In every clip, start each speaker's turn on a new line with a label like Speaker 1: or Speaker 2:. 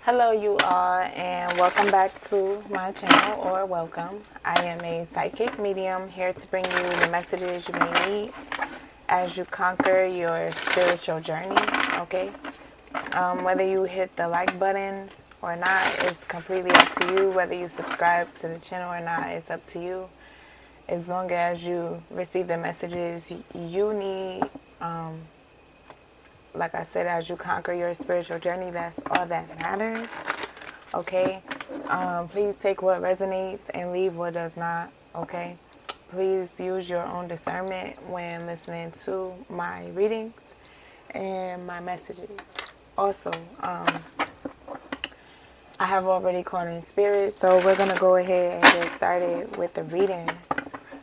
Speaker 1: Hello, you all, and welcome back to my channel, or welcome. I am a psychic medium here to bring you the messages you may need as you conquer your spiritual journey, okay? Whether you hit the like button or not is completely up to you. Whether you subscribe to the channel or not is up to you. As long as you receive the messages you need, like I said, as you conquer your spiritual journey, that's all that matters. Okay? Please take what resonates and leave what does not. Okay? Please use your own discernment when listening to my readings and my messages. Also, I have already called in spirit, so we're going to go ahead and get started with the reading.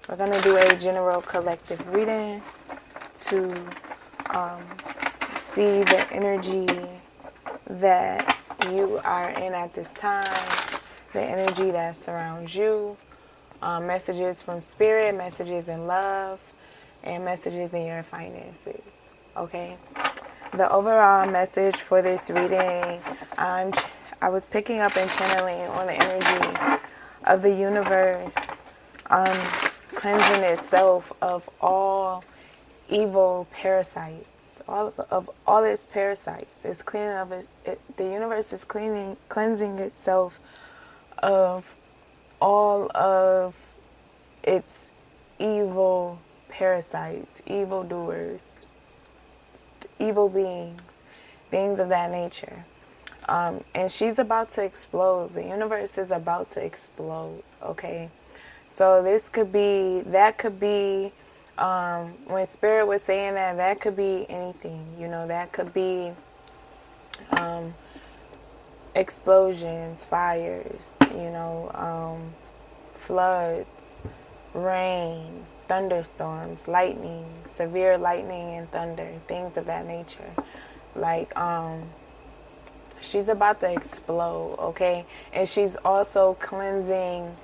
Speaker 1: We're going to do a general collective reading to see the energy that you are in at this time, the energy that surrounds you, messages from spirit, messages in love, and messages in your finances. Okay? The overall message for this reading, I was picking up and channeling on the energy of the universe, cleansing itself of all evil parasites, all its parasites. It's cleaning of the universe is cleansing itself of all of its evil parasites, evil doers, evil beings, things of that nature. And she's about to explode. The universe is about to explode, okay? So that could be, when Spirit was saying that could be anything, that could be explosions, fires, floods, rain, thunderstorms, lightning, severe lightning and thunder, things of that nature. Like, she's about to explode, okay? And she's also cleansing,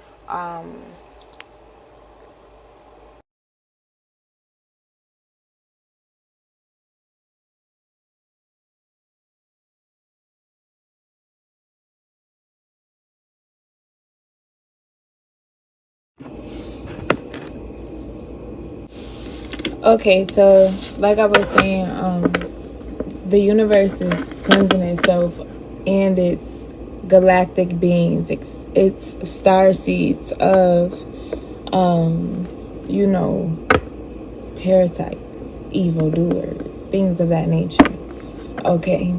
Speaker 1: okay, so like I was saying, the universe is cleansing itself and its galactic beings, its star seeds of, parasites, evildoers, things of that nature. Okay.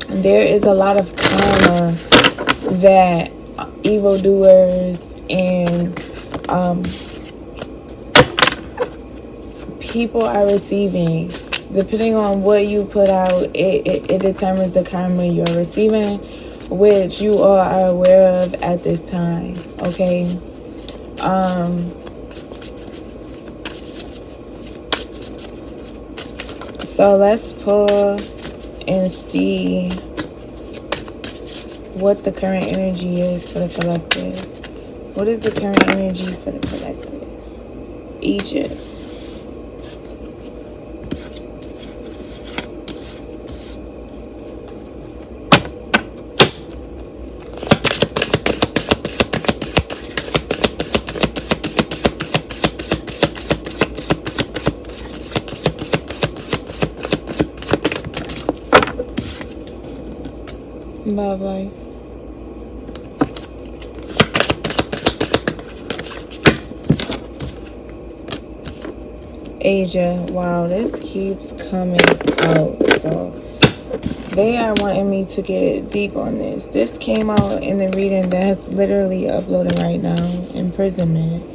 Speaker 1: There is a lot of karma that evildoers and people are receiving. Depending on what you put out, it determines the karma you're receiving, which you all are aware of at this time. Okay. So let's pull and see what the current energy is for the collective. What is the current energy for the collective? Egypt. Bye-bye. Asia. Wow, this keeps coming out. So they are wanting me to get deep on this. This came out in the reading that's literally uploading right now. Imprisonment.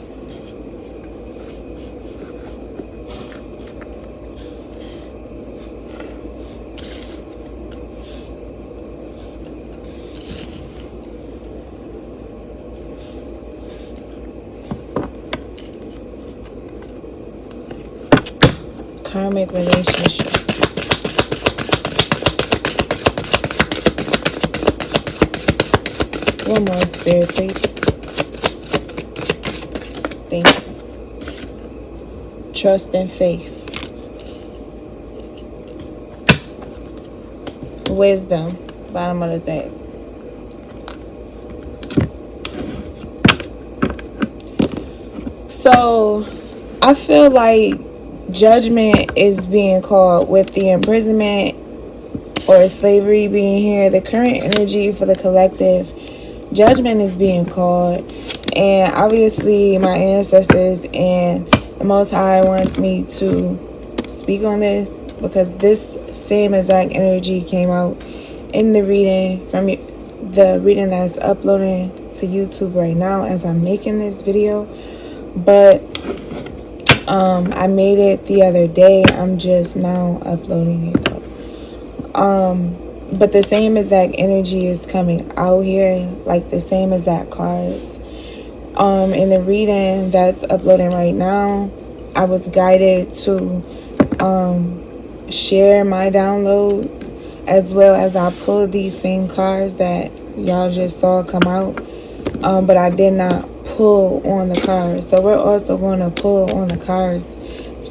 Speaker 1: Karmic relationship. One more, Spirit, please. Thank you. Trust and faith. Wisdom. Bottom of the deck. So I feel like judgment is being called with the imprisonment or slavery being here. The current energy for the collective, judgment is being called. And obviously my ancestors and the Most High wants me to speak on this because this same exact energy came out in the reading from the reading that's uploading to YouTube right now as I'm making this video. But I made it the other day. I'm just now uploading it though. But the same exact energy is coming out here, like the same exact cards. In the reading that's uploading right now, I was guided to share my downloads, as well as I pulled these same cards that y'all just saw come out. But I did not pull on the cards. So we're also going to pull on the cards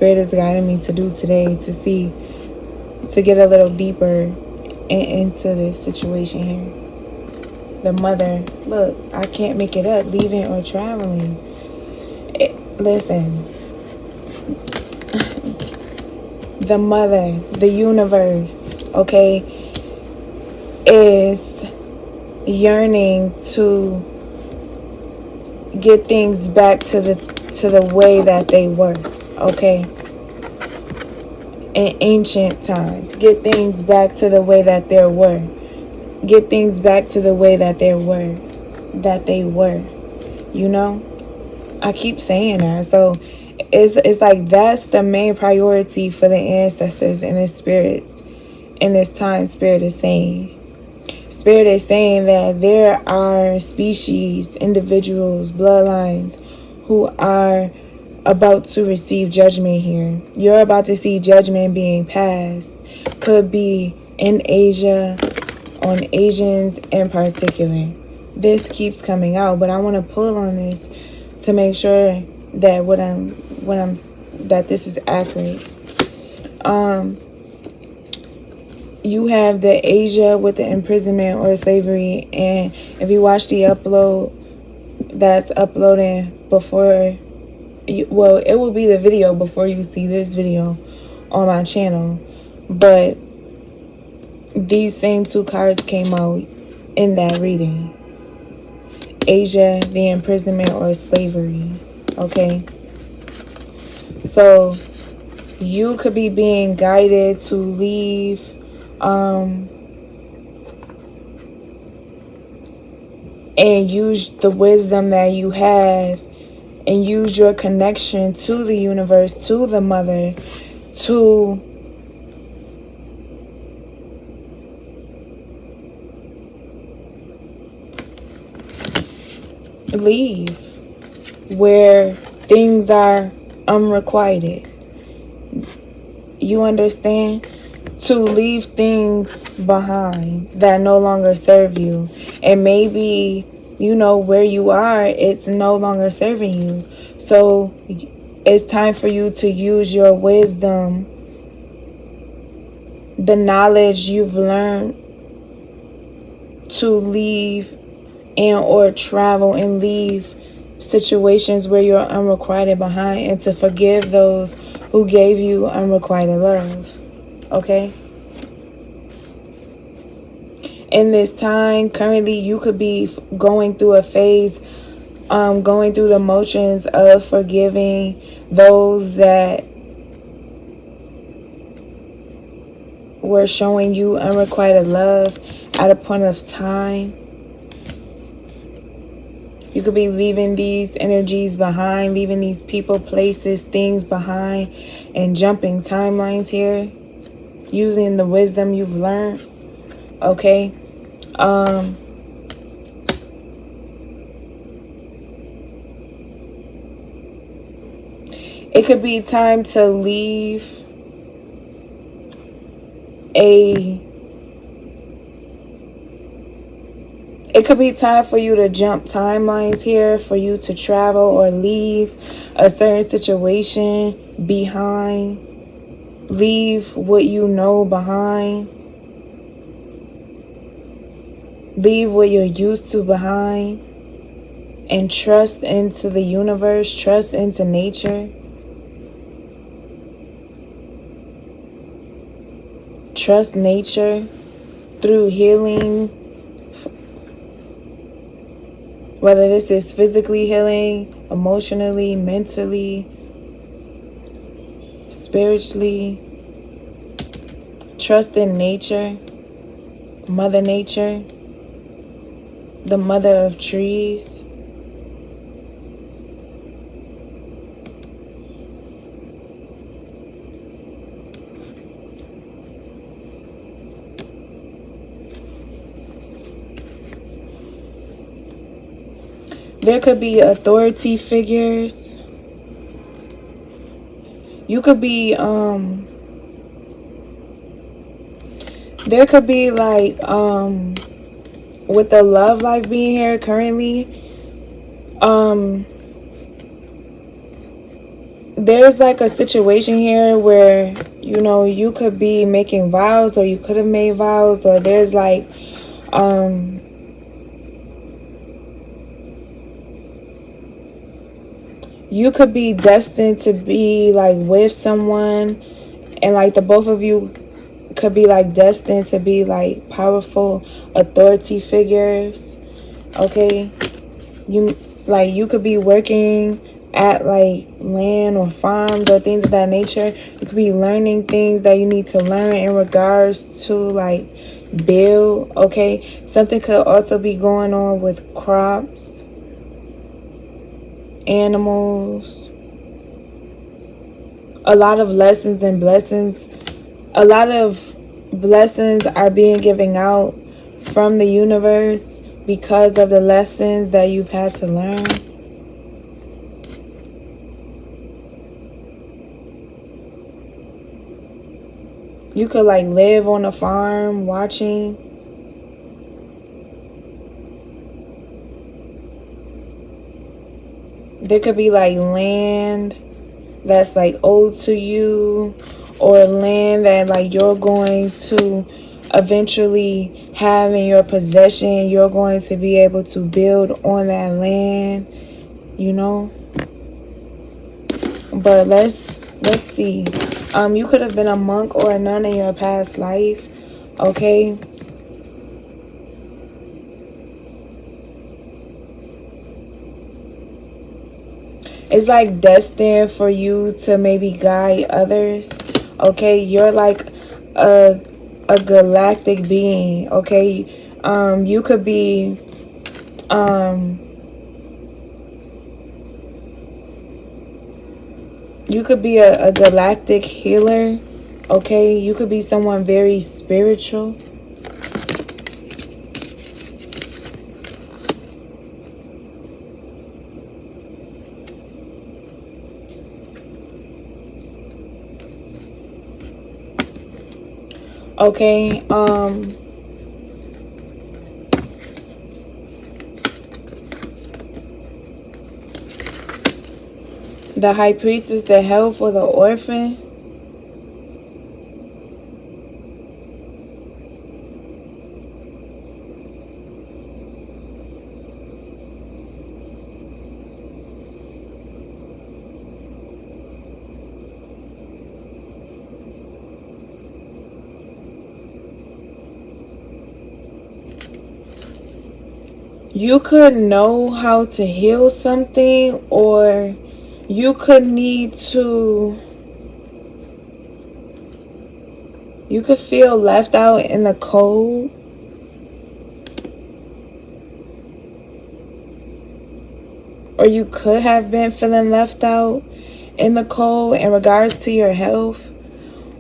Speaker 1: Spirit is guiding me to do today to get a little deeper into this situation here. The mother, look, I can't make it up, leaving or traveling. Listen, the mother, the universe, okay, is yearning to get things back to the way that they were, okay? In ancient times, get things back to the way that they were. Get things back to the way that they were. You know? I keep saying that. So it's like that's the main priority for the ancestors and the spirits in this time. Spirit is saying that there are species, individuals, bloodlines who are about to receive judgment here. You're about to see judgment being passed. Could be in Asia, on Asians in particular. This keeps coming out, but I want to pull on this to make sure that that this is accurate. You have the Asia with the imprisonment or slavery, and if you watch the upload that's uploading before, well, it will be the video before you see this video on my channel, but these same two cards came out in that reading. Asia, the imprisonment or slavery, okay? So you could be being guided to leave and use the wisdom that you have and use your connection to the universe, to the mother, to leave where things are unrequited. You understand? To leave things behind that no longer serve you. And maybe, you know, where you are, it's no longer serving you. So it's time for you to use your wisdom, the knowledge you've learned, to leave and or travel and leave situations where you're unrequited behind, and to forgive those who gave you unrequited love. Okay? In this time, currently, you could be going through a phase, going through the motions of forgiving those that were showing you unrequited love at a point of time. You could be leaving these energies behind, leaving these people, places, things behind, and jumping timelines here, using the wisdom you've learned, okay? It could be time to leave it could be time for you to jump timelines here, for you to travel or leave a certain situation behind. Leave what you know behind. Leave what you're used to behind and trust into the universe, trust into nature. Trust nature through healing, whether this is physically healing, emotionally, mentally, spiritually. Trust in nature, Mother Nature, the mother of trees. There could be authority figures. You could be, there could be like, with the love life being here currently, there's like a situation here where, you know, you could be making vows, or you could have made vows, or there's like, you could be destined to be like with someone, and like the both of you could be like destined to be like powerful authority figures. Okay, you could be working at like land or farms or things of that nature. You could be learning things that you need to learn in regards to like build. Okay, something could also be going on with crops, animals. A lot of lessons and blessings, a lot of blessings are being given out from the universe because of the lessons that you've had to learn. You could like live on a farm watching. There could be like land that's like owed to you, or land that like you're going to eventually have in your possession. You're going to be able to build on that land, you know. But let's see. You could have been a monk or a nun in your past life. Okay. It's like destined for you to maybe guide others. Okay, you're like a galactic being. Okay, you could be a galactic healer. Okay, you could be someone very spiritual. Okay, the high priestess, the health, or the orphan. You could know how to heal something, or you could need to, you could feel left out in the cold. Or you could have been feeling left out in the cold in regards to your health.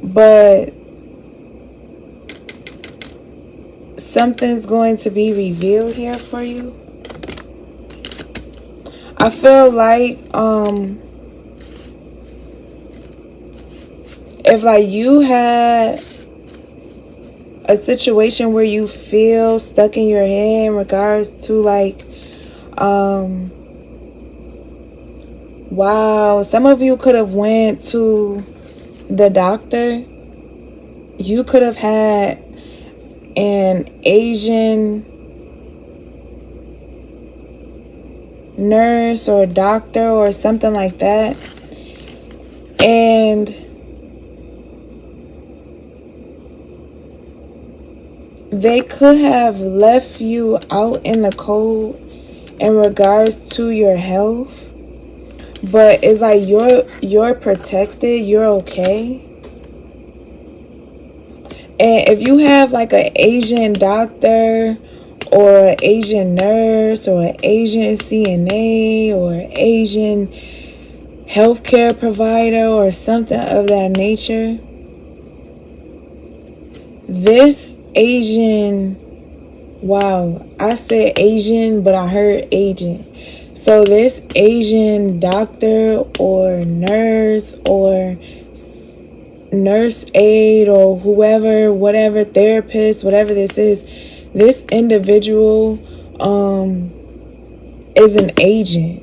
Speaker 1: But something's going to be revealed here for you. I feel like if like you had a situation where you feel stuck in your head in regards to like wow, some of you could have went to the doctor. You could have had an Asian nurse or doctor or something like that. And they could have left you out in the cold in regards to your health, but it's like you're protected, you're okay. And if you have like an Asian doctor or an Asian nurse or an Asian CNA or an Asian healthcare provider or something of that nature, this Asian, wow, I said Asian, but I heard agent. So this Asian doctor or nurse aide or whoever, whatever, therapist, whatever this individual is an agent.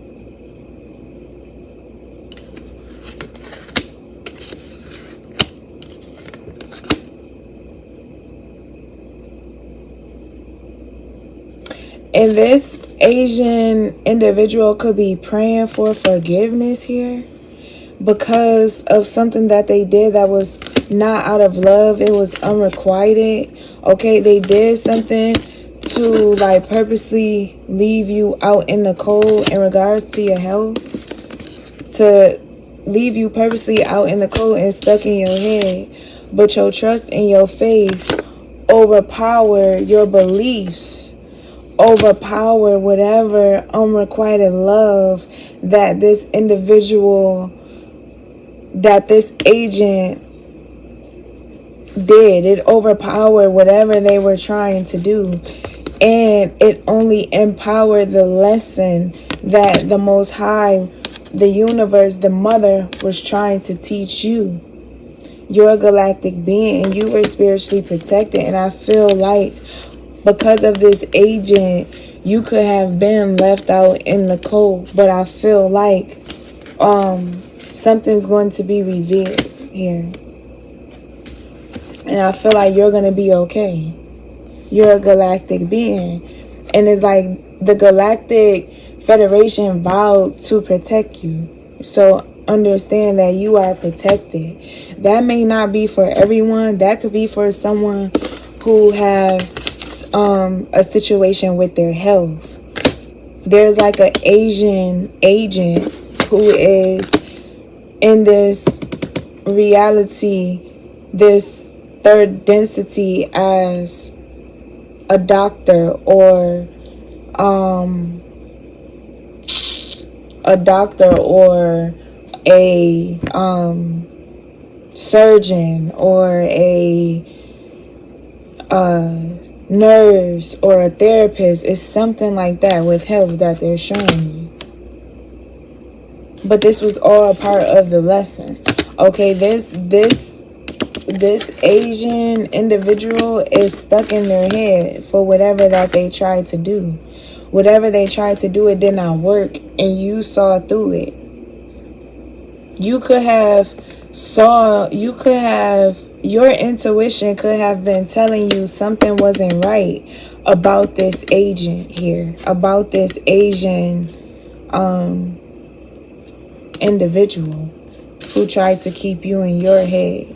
Speaker 1: And this Asian individual could be praying for forgiveness here because of something that they did that was not out of love. It was unrequited. Okay, they did something to like purposely leave you out in the cold in regards to your health, to leave you purposely out in the cold and stuck in your head. But your trust and your faith overpower your beliefs, overpower whatever unrequited love that this individual, that this agent did. It overpowered whatever they were trying to do. And it only empowered the lesson that the Most High, the universe, the mother was trying to teach you. You're a galactic being and you were spiritually protected. And I feel like because of this agent, you could have been left out in the cold. But I feel like something's going to be revealed here. And I feel like you're going to be okay. You're a galactic being. And it's like the Galactic Federation vowed to protect you. So understand that you are protected. That may not be for everyone. That could be for someone who have a situation with their health. There's like an Asian agent who is in this reality, this third density, as a doctor or a surgeon or a nurse or a therapist. Is something like that with health that they're showing you. But this was all a part of the lesson. Okay, this Asian individual is stuck in their head for whatever that they tried to do. Whatever they tried to do, it did not work, and you saw through it. Your intuition could have been telling you something wasn't right about this agent here, about this Asian individual who tried to keep you in your head.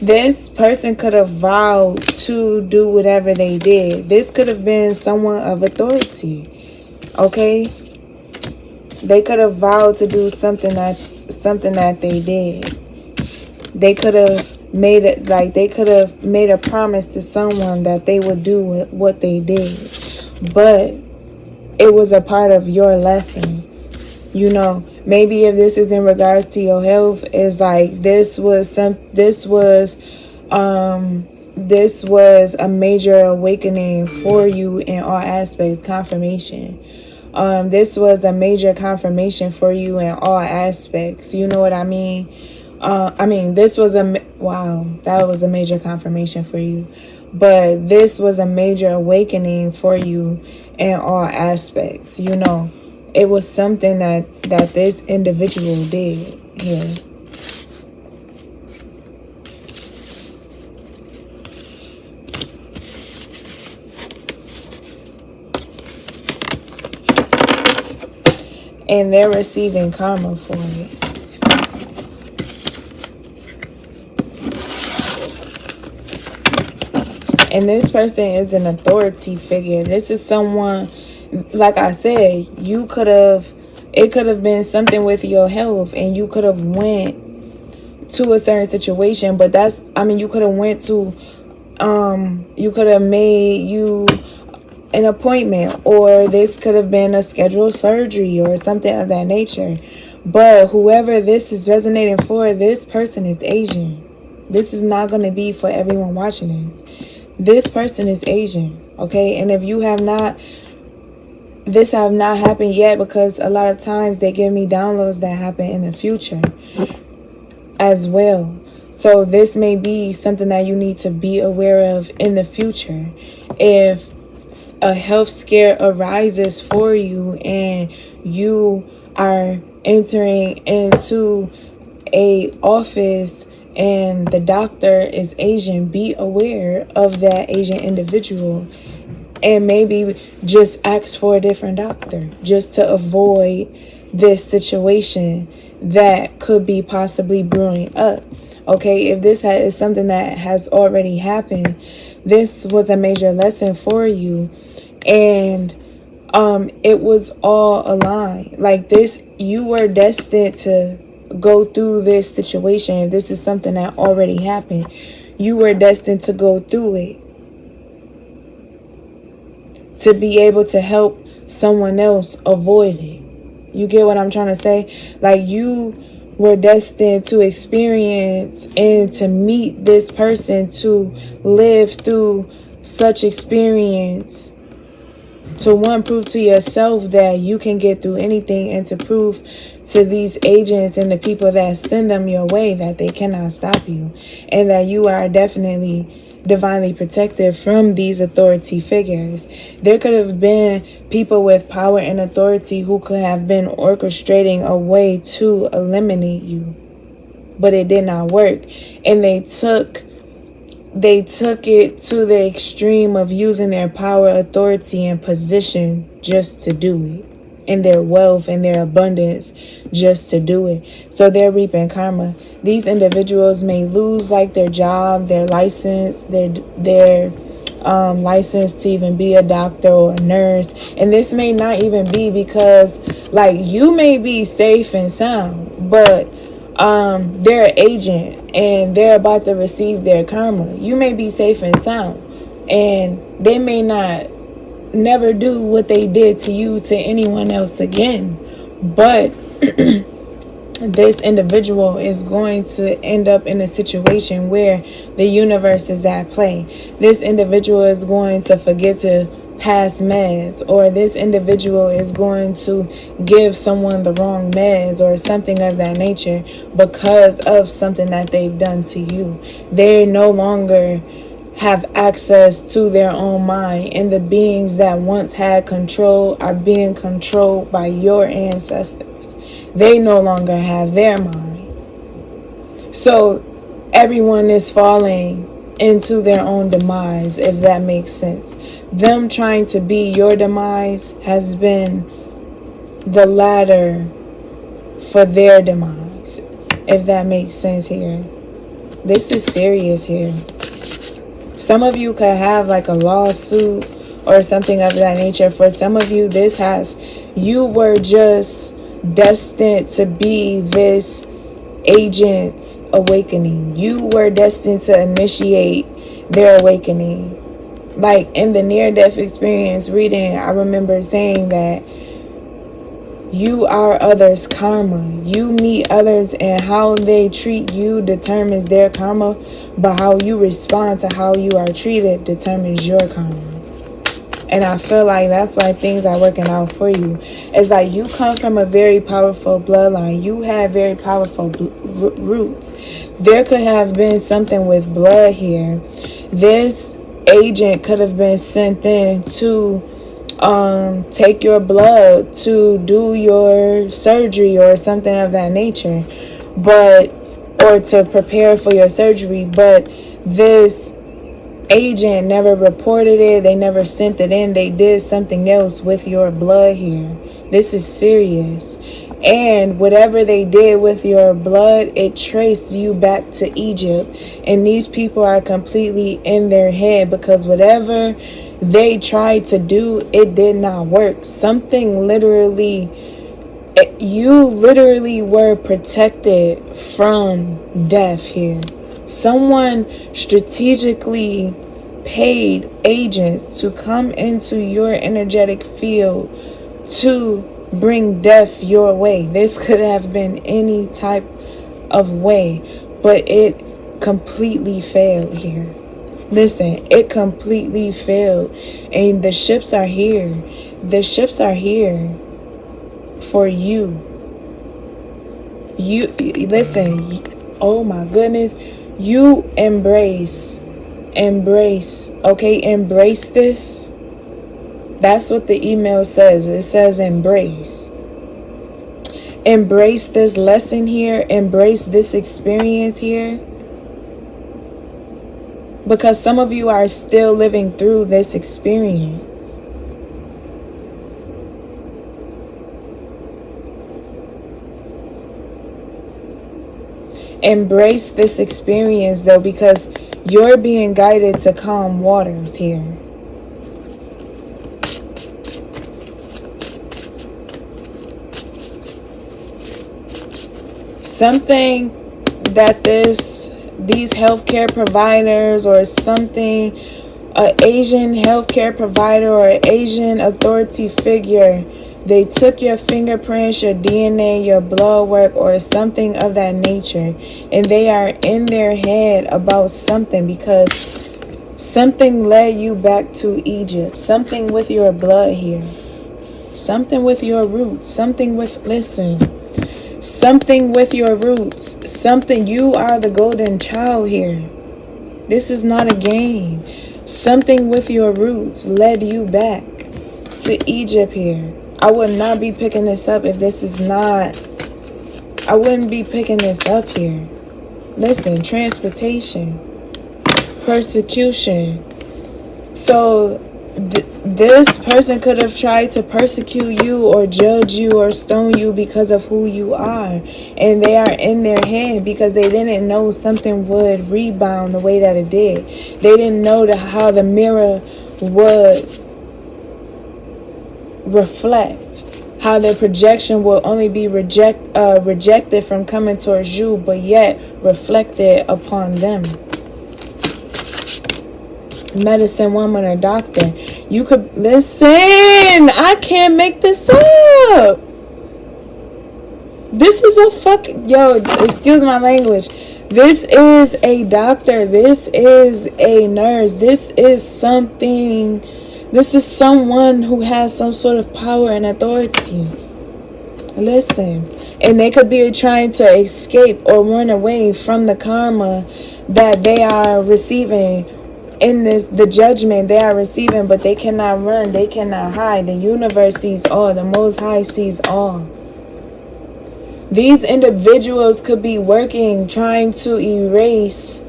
Speaker 1: This person could have vowed to do whatever they did. This could have been someone of authority. Okay? They could have vowed to do something that they did. They could have made it, like they could have made a promise to someone that they would do what they did. But it was a part of your lesson. You know, maybe if this is in regards to your health, it's like this was a major awakening for you in all aspects, confirmation. This was a major confirmation for you in all aspects. You know what I mean? This was that was a major confirmation for you. But this was a major awakening for you in all aspects. You know, it was something that this individual did here. and they're receiving karma for it. And this person is an authority figure. This is someone, like I said, it could have been something with your health, and you could have went to a certain situation, but you could have went to, you could have made you an appointment, or this could have been a scheduled surgery or something of that nature. But whoever this is resonating for, this person is Asian. This is not going to be for everyone watching this. This person is Asian, okay? And if you have not, this have not happened yet, because a lot of times they give me downloads that happen in the future as well. So this may be something that you need to be aware of in the future. If a health scare arises for you and you are entering into a office and the doctor is Asian, be aware of that Asian individual, and maybe just ask for a different doctor just to avoid this situation that could be possibly brewing up. Okay, if this is something that has already happened, this was a major lesson for you, and it was all aligned. Like this, you were destined to go through this situation. This is something that already happened. You were destined to go through it to be able to help someone else avoid it. You get what I'm trying to say? Like, you were destined to experience and to meet this person, to live through such experience, to prove to yourself that you can get through anything, and to prove to these agents and the people that send them your way that they cannot stop you, and that you are definitely divinely protected from these authority figures. There could have been people with power and authority who could have been orchestrating a way to eliminate you, but it did not work, and they took it to the extreme of using their power, authority, and position just to do it, and their wealth and their abundance just to do it. So they're reaping karma. These individuals may lose like their job, their license, their license to even be a doctor or a nurse. And this may not even be because, like, you may be safe and sound, but they're an agent and they're about to receive their karma. You may be safe and sound, and they may never do what they did to you to anyone else again. But this individual is going to end up in a situation where the universe is at play. This individual is going to forget to pass meds, or this individual is going to give someone the wrong meds or something of that nature because of something that they've done to you. They no longer have access to their own mind, and the beings that once had control are being controlled by your ancestors. They no longer have their mind. So everyone is falling into their own demise, if that makes sense. Them trying to be your demise has been the ladder for their demise, if that makes sense here. This is serious here. Some of you could have like a lawsuit or something of that nature. For some of you, you were just destined to be this agent's awakening. You were destined to initiate their awakening. Like in the near-death experience reading, I remember saying that you are others' karma. You meet others, and how they treat you determines their karma, but how you respond to how you are treated determines your karma. And I feel like that's why things are working out for you. It's like you come from a very powerful bloodline. You have very powerful roots. There could have been something with blood here. This agent could have been sent in to take your blood to do your surgery or something of that nature, or to prepare for your surgery. But this agent never reported it. They never sent it in. They did something else with your blood here. This is serious. And whatever they did with your blood, it traced you back to Egypt. And these people are completely in their head, because whatever they tried to do, it did not work. Something literally, you literally were protected from death here. Someone strategically paid agents to come into your energetic field to bring death your way. This could have been any type of way, but it completely failed here. Listen, it completely failed. And the ships are here. The ships are here for you. You listen, oh my goodness. You embrace, okay? Embrace this. That's what the email says. It says embrace. Embrace this lesson here. Embrace this experience here. Because some of you are still living through this experience. Embrace this experience though, because you're being guided to calm waters here. Something that these healthcare providers or something, an Asian healthcare provider or an Asian authority figure, they took your fingerprints, your DNA, your blood work, or something of that nature, and they are in their head about something, because something led you back to Egypt. Something with your blood here. Something with your roots. Something with, listen, something with your roots. Something, you are the golden child here. This is not a game. Something with your roots led you back to Egypt here. I would not be picking this up if this is not, I wouldn't be picking this up here. Listen, transportation, persecution. So this person could have tried to persecute you or judge you or stone you because of who you are. And they are in their head because they didn't know something would rebound the way that it did. They didn't know how the mirror would reflect, how their projection will only be rejected from coming towards you, but yet reflected upon them. Medicine woman or doctor, you could listen. I can't make this up. This is excuse my language. This is a doctor. This is a nurse. This is something. This is someone who has some sort of power and authority. Listen. And they could be trying to escape or run away from the karma that they are receiving in the judgment they are receiving, but they cannot run. They cannot hide. The universe sees all. The Most High sees all. These individuals could be working, trying to erase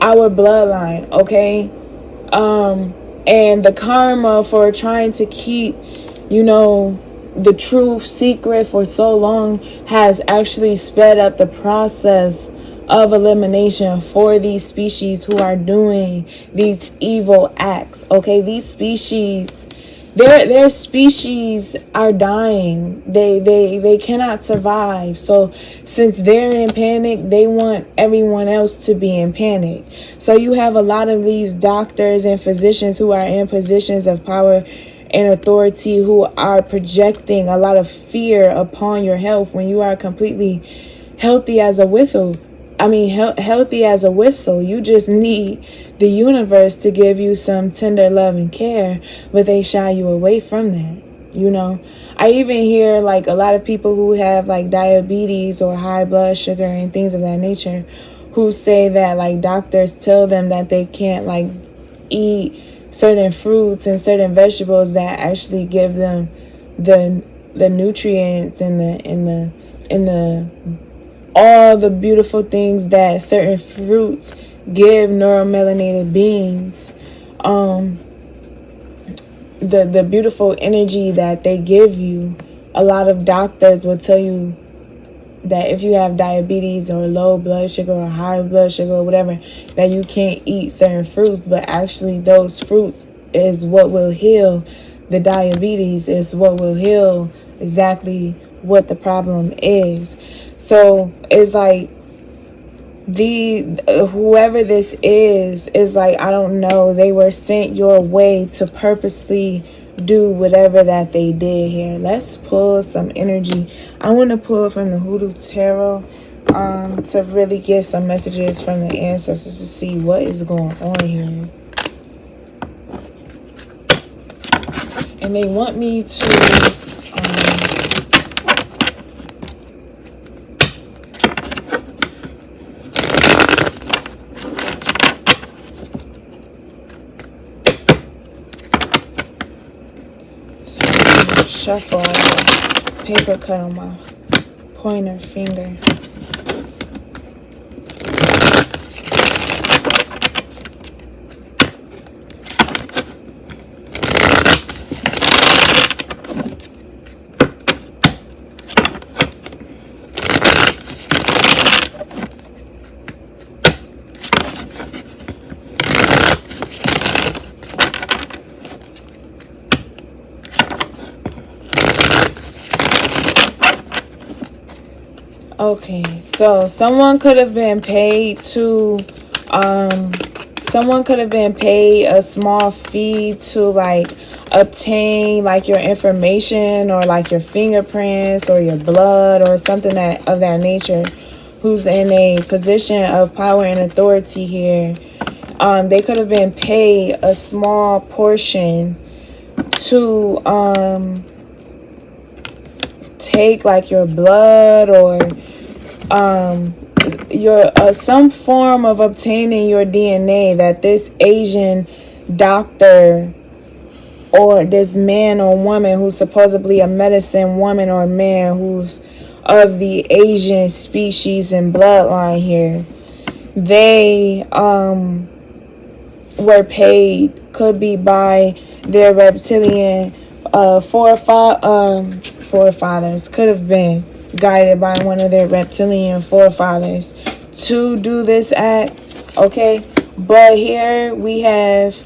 Speaker 1: our bloodline, okay? And the karma for trying to keep, the truth secret for so long has actually sped up the process of elimination for these species who are doing these evil acts, okay? These species, their species are dying. They cannot survive. So since they're in panic, they want everyone else to be in panic. So you have a lot of these doctors and physicians who are in positions of power and authority who are projecting a lot of fear upon your health when you are completely healthy as a whistle. Healthy as a whistle. You just need the universe to give you some tender love and care, but they shy you away from that. I even hear like a lot of people who have like diabetes or high blood sugar and things of that nature who say that like doctors tell them that they can't like eat certain fruits and certain vegetables that actually give them the nutrients and the all the beautiful things that certain fruits give neuromelanated beings. The beautiful energy that they give you. A lot of doctors will tell you that if you have diabetes or low blood sugar or high blood sugar or whatever, that you can't eat certain fruits, but actually those fruits is what will heal the diabetes, is what will heal exactly what the problem is. So it's like whoever this is like, I don't know, they were sent your way to purposely do whatever that they did here. Let's pull some energy. I want to pull from the Hoodoo Tarot to really get some messages from the ancestors to see what is going on here. And they want me to shuffle paper cut on my pointer finger. Okay, so someone could have been paid a small fee to like obtain like your information or like your fingerprints or your blood or something of that nature, who's in a position of power and authority here. They could have been paid a small portion to take like your blood or your some form of obtaining your DNA, that this Asian doctor or this man or woman who's supposedly a medicine woman or man who's of the Asian species and bloodline here, they were paid, could be by their reptilian forefathers, could have been guided by one of their reptilian forefathers to do this act. Okay, but here we have,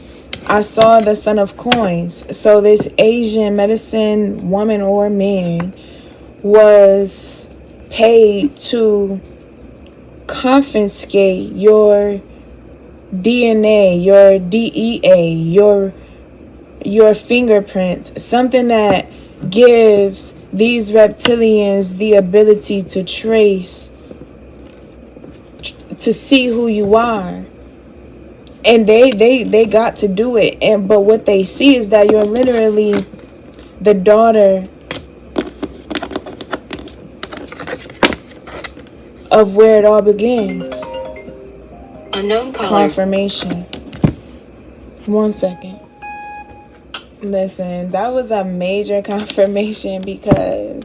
Speaker 1: I saw the Son of Coins. So this Asian medicine woman or man was paid to confiscate your DNA, your DEA, your fingerprints, something that gives these reptilians the ability to trace, to see who you are. And they got to do it. But what they see is that you're literally the daughter of where it all begins.
Speaker 2: Unknown caller.
Speaker 1: Confirmation. 1 second. Listen, that was a major confirmation because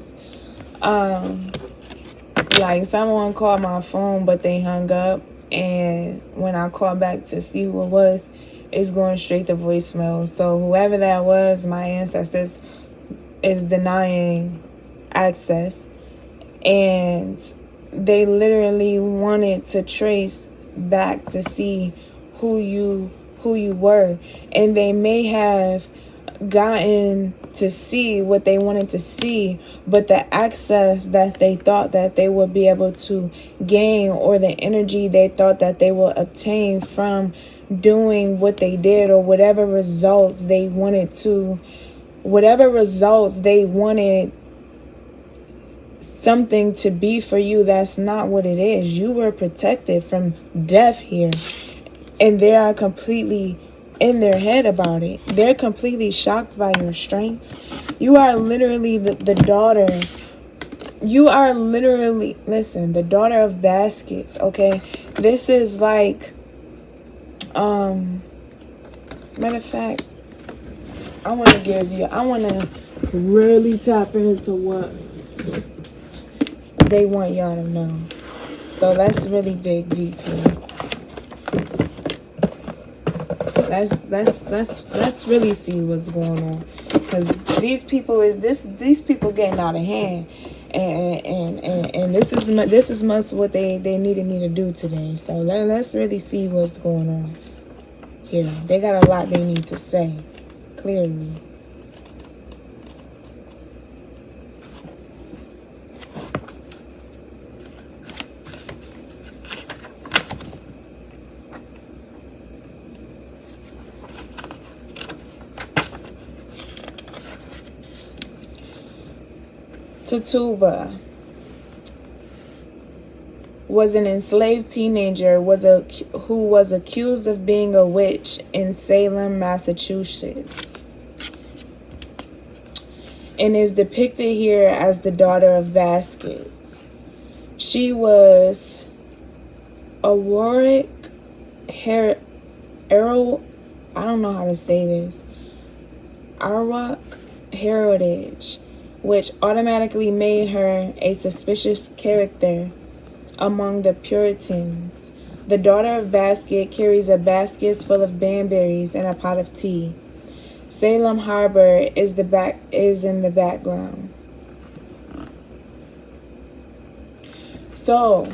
Speaker 1: like someone called my phone but they hung up, and when I called back to see who it was, it's going straight to voicemail. So whoever that was, my ancestors, is denying access, and they literally wanted to trace back to see who you were, and they may have gotten to see what they wanted to see, but the access that they thought that they would be able to gain, or the energy they thought that they will obtain from doing what they did, or whatever results they wanted something to be for you, that's not what it is. You were protected from death here, and they are completely in their head about it. They're completely shocked by your strength. You are literally the daughter. You are literally, listen, the daughter of baskets, okay? This is like, matter of fact, I want to really tap into what they want y'all to know. So let's really dig deep here. Let's really see what's going on, because these people getting out of hand, and this is much what they needed me to do today. So let's really see what's going on here. They got a lot they need to say, clearly. Tituba was an enslaved teenager who was accused of being a witch in Salem, Massachusetts, and is depicted here as the daughter of Baskets. She was a Warwick Arrow, I don't know how to say this, Arwak heritage, which automatically made her a suspicious character among the Puritans. The daughter of Basket carries a basket full of banberries and a pot of tea. Salem Harbor is in the background. So,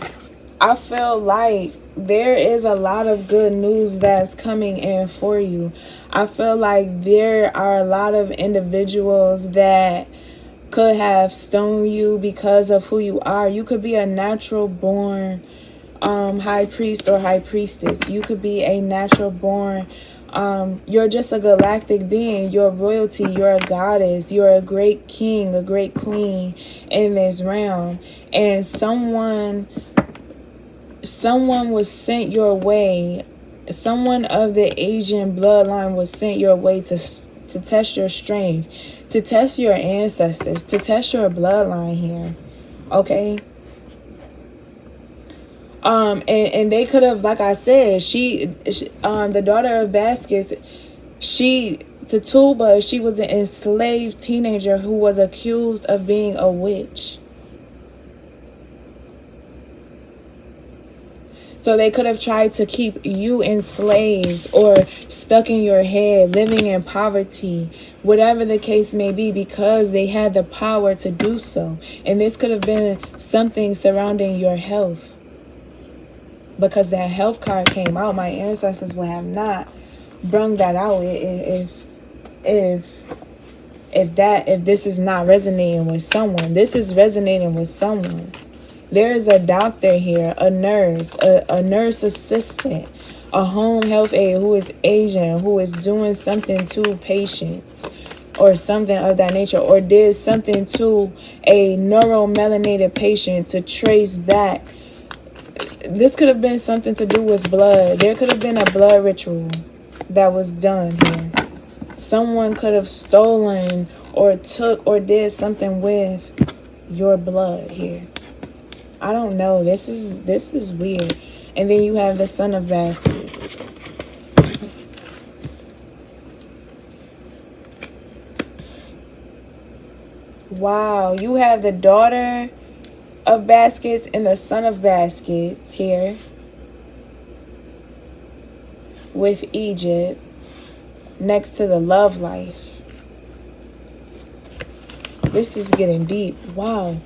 Speaker 1: I feel like there is a lot of good news that's coming in for you. I feel like there are a lot of individuals that could have stoned you because of who you are. You could be a natural born high priest or high priestess. You could be a natural born you're just a galactic being. You're royalty. You're a goddess. You're a great king, a great queen in this realm. And someone was sent your way. Someone of the Asian bloodline was sent your way to test your strength, to test your ancestors, to test your bloodline here. Okay? And they could have, like I said, she the daughter of Baskets, Tituba, she was an enslaved teenager who was accused of being a witch. So they could have tried to keep you enslaved or stuck in your head, living in poverty, whatever the case may be, because they had the power to do so. And this could have been something surrounding your health. Because that health card came out, my ancestors would have not brung that out if this is not resonating with someone. This is resonating with someone. There is a doctor here, a nurse, a nurse assistant, a home health aide who is Asian, who is doing something to patients or something of that nature, or did something to a neuromelanated patient to trace back. This could have been something to do with blood. There could have been a blood ritual that was done here. Someone could have stolen or took or did something with your blood here. I don't know. This is weird. And then you have the son of Baskets. Wow. You have the daughter of Baskets and the son of Baskets here with Egypt next to the love life. This is getting deep. Wow.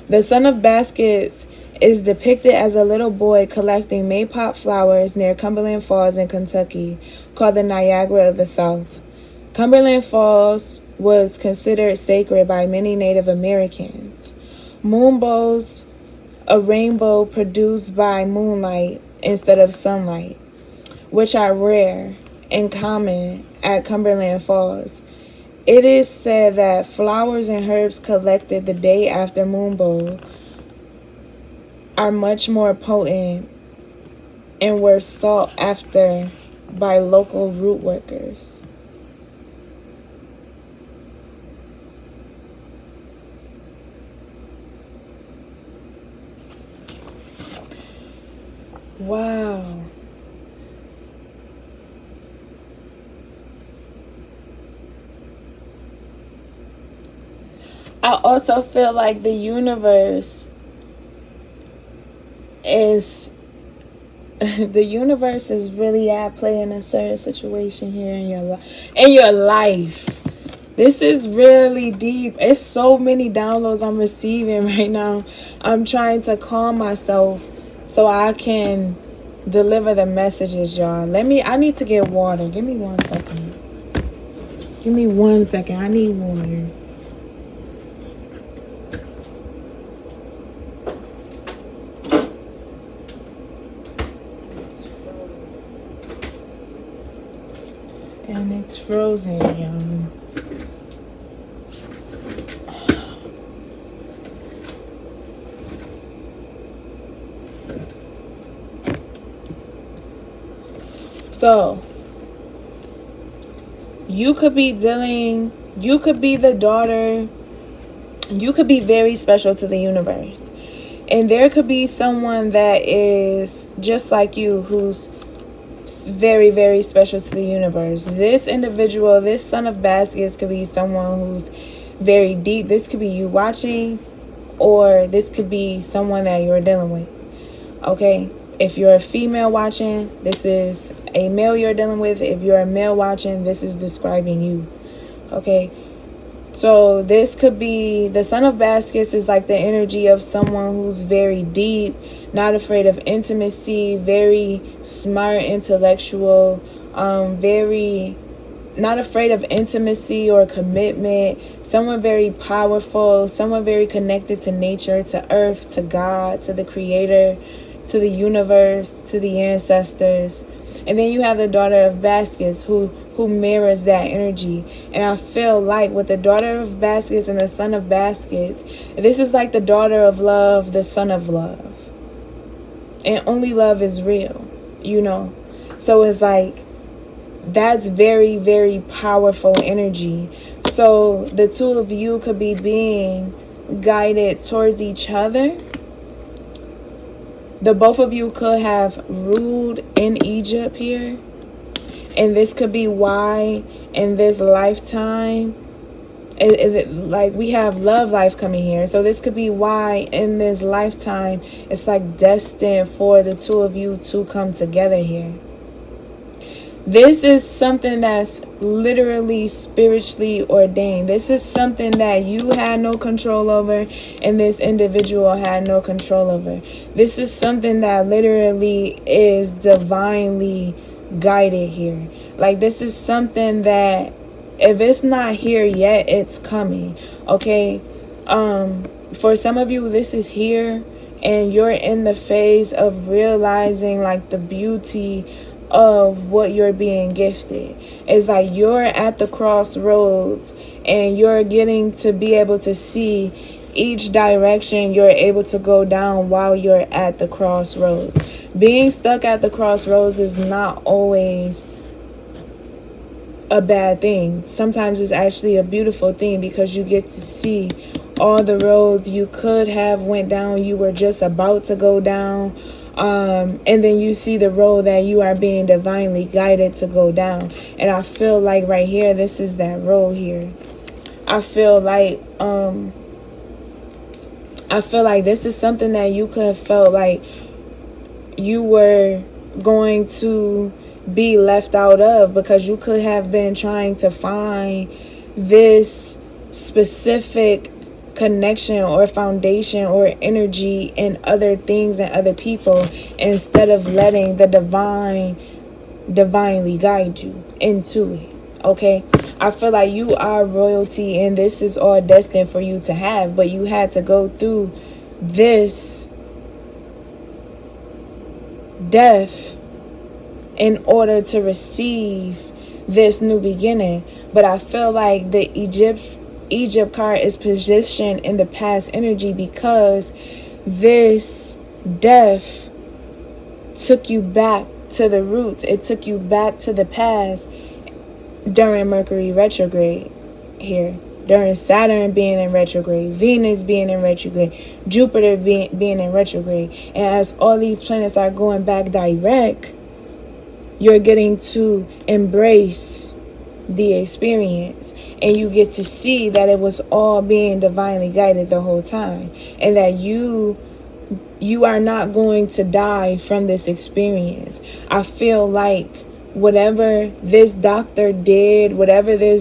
Speaker 1: The son of Baskets is depicted as a little boy collecting maypop flowers near Cumberland Falls in Kentucky, called the Niagara of the South. Cumberland Falls was considered sacred by many Native Americans. Moonbows, a rainbow produced by moonlight instead of sunlight, which are rare and common at Cumberland Falls. It is said that flowers and herbs collected the day after moonbow are much more potent and were sought after by local root workers. Wow. I also feel like the universe is the universe is really at play in a certain situation here in your life. This is really deep. It's so many downloads I'm receiving right now. I'm trying to calm myself so I can deliver the messages, y'all. I need to get water. Give me 1 second. Give me 1 second. I need water. And it's frozen, y'all. So, you could be the daughter, you could be very special to the universe. And there could be someone that is just like you who's very, very special to the universe. This individual, this son of baskets, could be someone who's very deep. This could be you watching, or this could be someone that you're dealing with. Okay? If you're a female watching, this is a male you're dealing with. If you're a male watching, this is describing you. Okay? So this could be, the son of baskets is like the energy of someone who's very deep, not afraid of intimacy, very smart, intellectual, very not afraid of intimacy or commitment, someone very powerful, someone very connected to nature, to earth, to God, to the creator, to the universe, to the ancestors. And then you have the daughter of baskets who mirrors that energy. And I feel like with the daughter of baskets and the son of baskets, this is like the daughter of love, the son of love. And only love is real, you know. So it's like, that's very, very powerful energy. So the two of you could be being guided towards each other. The both of you could have ruled in Egypt here. And this could be why in this lifetime, like we have love life coming here. So this could be why in this lifetime, it's like destined for the two of you to come together here. This is something that's literally spiritually ordained. This is something that you had no control over and this individual had no control over. This is something that literally is divinely guided here. Like, this is something that if it's not here yet, it's coming. Okay? For some of you, this is here and you're in the phase of realizing like the beauty of what you're being gifted. It's like you're at the crossroads and you're getting to be able to see each direction you're able to go down while you're at the crossroads. Being stuck at the crossroads is not always a bad thing. Sometimes it's actually a beautiful thing because you get to see all the roads you could have went down, you were just about to go down. And then you see the road that you are being divinely guided to go down. And I feel like right here, this is that road here. I feel like this is something that you could have felt like you were going to be left out of, because you could have been trying to find this specific connection or foundation or energy in other things and other people, instead of letting the divinely guide you into it. Okay, I feel like you are royalty and this is all destined for you to have, but you had to go through this death in order to receive this new beginning. But I feel like the Egypt card is positioned in the past energy because this death took you back to the roots. It took you back to the past during Mercury retrograde here, during Saturn being in retrograde, Venus being in retrograde, Jupiter being in retrograde. And as all these planets are going back direct, you're getting to embrace the experience, and you get to see that it was all being divinely guided the whole time, and that you you are not going to die from this experience. I feel like whatever this doctor did, whatever they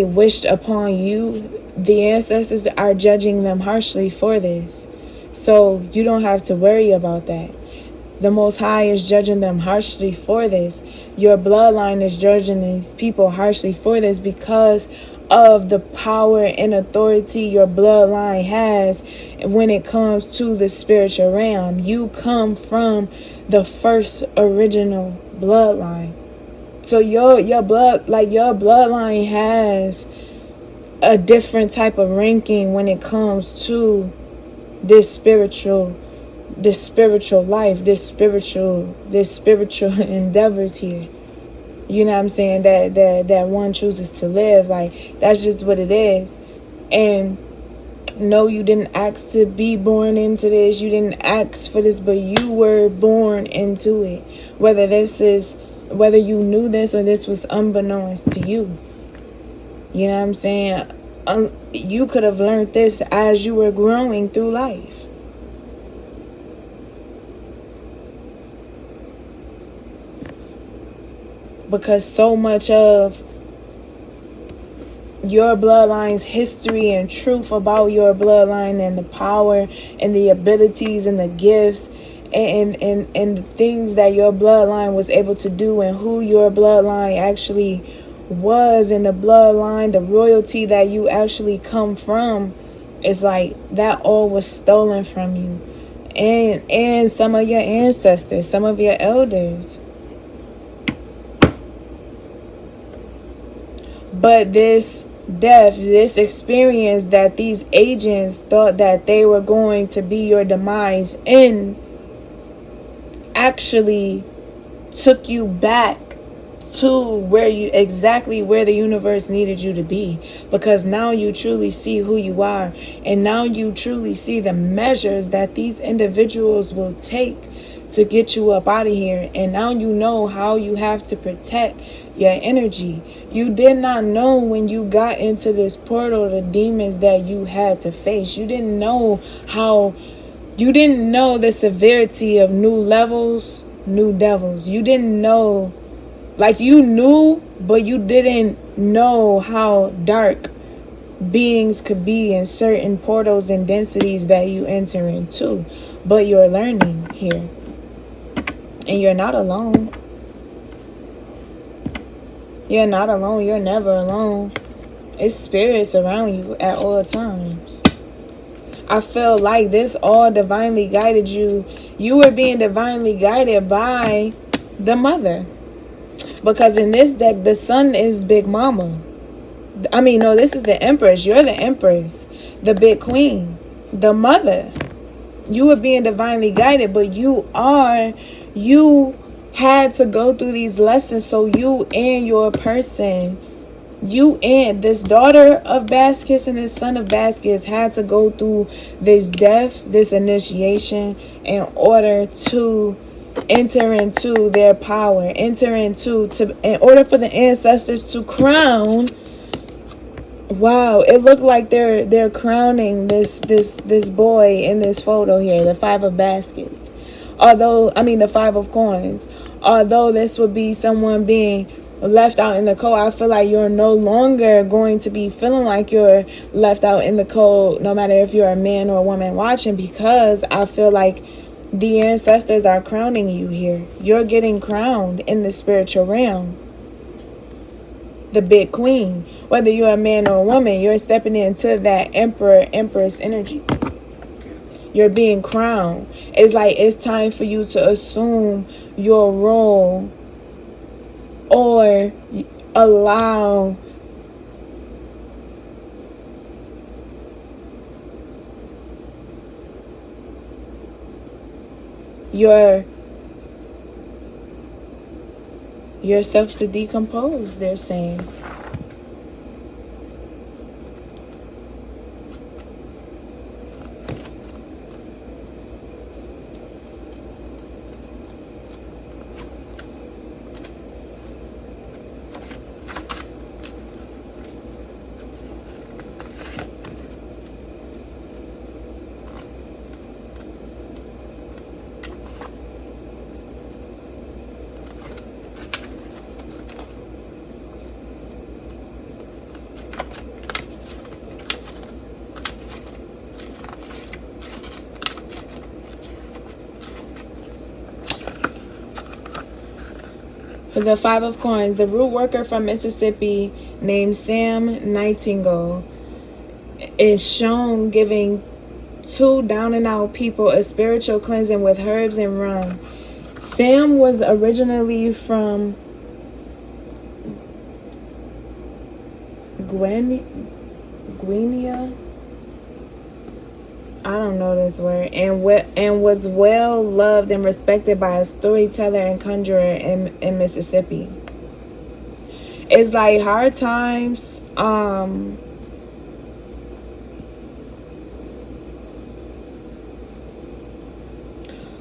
Speaker 1: wished upon you, the ancestors are judging them harshly for this. So you don't have to worry about that. The Most High is judging them harshly for this. Your bloodline is judging these people harshly for this because of the power and authority your bloodline has when it comes to the spiritual realm. You come from the first original bloodline. So your bloodline has a different type of ranking when it comes to this spiritual life, this spiritual endeavors here. You know what I'm saying? That one chooses to live. Like, that's just what it is. And no, you didn't ask to be born into this. You didn't ask for this, but you were born into it. Whether you knew this or this was unbeknownst to you. You know what I'm saying? You could have learned this as you were growing through life. Because so much of your bloodline's history and truth about your bloodline and the power and the abilities and the gifts and the things that your bloodline was able to do and who your bloodline actually was and the bloodline, the royalty that you actually come from, is like that all was stolen from you and some of your ancestors, some of your elders. But this death, this experience that these agents thought that they were going to be your demise in, actually took you back to where the universe needed you to be. Because now you truly see who you are. And now you truly see the measures that these individuals will take to get you up out of here. And now you know how you have to protect your energy. You did not know when you got into this portal the demons that you had to face. You didn't know the severity of new levels, new devils. You didn't know, like you knew, but you didn't know how dark beings could be in certain portals and densities that you enter into. But you're learning here. And you're not alone. You're not alone. You're never alone. It's spirits around you at all times. I feel like this all divinely guided you. You were being divinely guided by the mother. Because in this deck, the sun is Big Mama. I mean, no, this is the Empress. You're the Empress. The Big Queen. The mother. You were being divinely guided, but you had to go through these lessons. So you and your person, you and this daughter of Baskets and this son of Baskets had to go through this death, this initiation, in order to enter into their power, in order for the ancestors to crown. Wow, it looked like they're crowning this boy in this photo here, the Five of Baskets. The Five of Coins. Although this would be someone being left out in the cold, I feel like you're no longer going to be feeling like you're left out in the cold, no matter if you're a man or a woman watching, because I feel like the ancestors are crowning you here. You're getting crowned in the spiritual realm. The Big Queen. Whether you're a man or a woman, you're stepping into that Emperor, Empress energy. You're being crowned. It's like it's time for you to assume your role or allow yourself to decompose, they're saying. The Five of Coins. The root worker from Mississippi named Sam Nightingale is shown giving 2 down and out people a spiritual cleansing with herbs and rum. Sam was originally from Guinea. I don't know this word. And was well loved and respected by a storyteller and conjurer in Mississippi. It's like hard times.